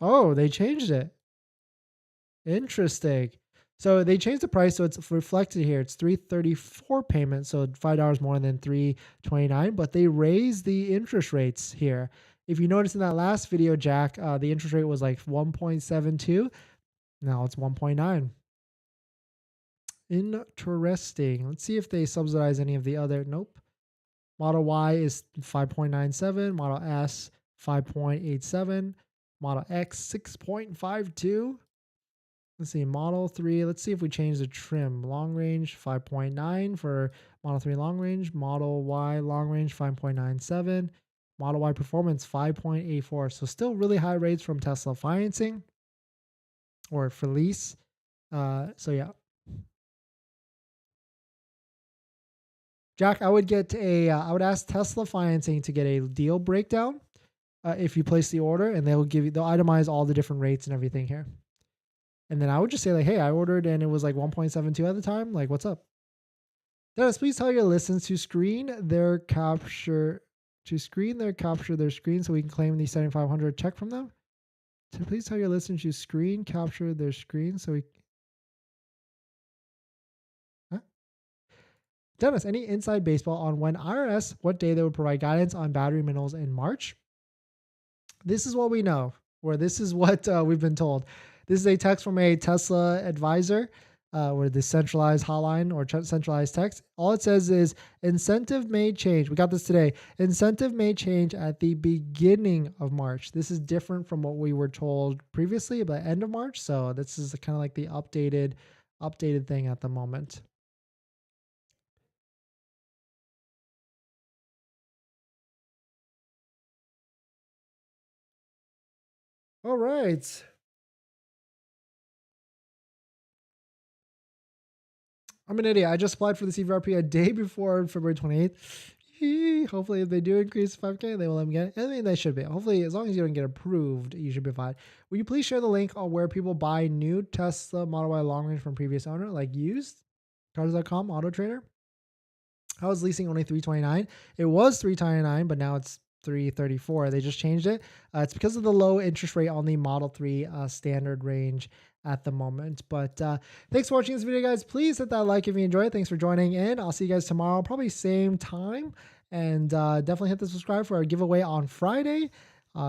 Oh, they changed it. Interesting. So they changed the price, so it's reflected here. It's $334 payment, so $5 more than $329. But they raised the interest rates here. If you notice in that last video, Jack, the interest rate was like 1.72. Now it's 1.9. Interesting. Let's see if they subsidize any of the other. Nope. Model Y is 5.97. Model S 5.87. Model X 6.52. Let's see, Model 3. Let's see if we change the trim. Long range 5.9 for Model 3 long range. Model Y long range 5.97. Model Y Performance 5.84. So still really high rates from Tesla financing or for lease. So yeah. Jack, I would ask Tesla financing to get a deal breakdown if you place the order, and they'll itemize all the different rates and everything here. And then I would just say like, hey, I ordered and it was like 1.72 at the time. Like, what's up? Dennis, please tell your listeners to screen their capture their screen so we can claim the 7,500 check from them. So please tell your listeners to screen capture their screen so we. Huh? Dennis, any inside baseball on when IRS, what day they would provide guidance on battery minerals in March? This is what we know, or this is what we've been told. This is a text from a Tesla advisor, or the centralized hotline or centralized text. All it says is incentive may change. We got this today. Incentive may change at the beginning of March. This is different from what we were told previously about end of March. So this is kind of like the updated thing at the moment. All right. I'm an idiot. I just applied for the CVRP a day before February 28th. Hopefully, if they do increase 5K, they will let me get it. I mean, they should be. Hopefully, as long as you don't get approved, you should be fine. Will you please share the link on where people buy new Tesla Model Y long range from previous owner, like used? Cars.com, Auto Trader. I was leasing only 329. It was 329, but now it's 334. They just changed it. It's because of the low interest rate on the Model 3 standard range at the moment. But thanks for watching this video, guys. Please hit that like if you enjoyed it. Thanks for joining in. I'll see you guys tomorrow, probably same time. And definitely hit the subscribe for our giveaway on Friday.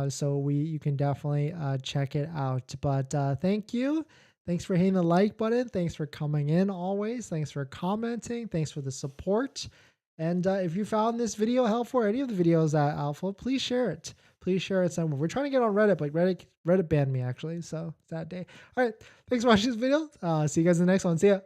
So you can definitely check it out. But thank you. Thanks for hitting the like button. Thanks for coming in always. Thanks for commenting. Thanks for the support. And if you found this video helpful or any of the videos at Alpha, please share it. Please share it somewhere. We're trying to get on Reddit, but Reddit banned me actually. So sad day. All right. Thanks for watching this video. See you guys in the next one. See ya.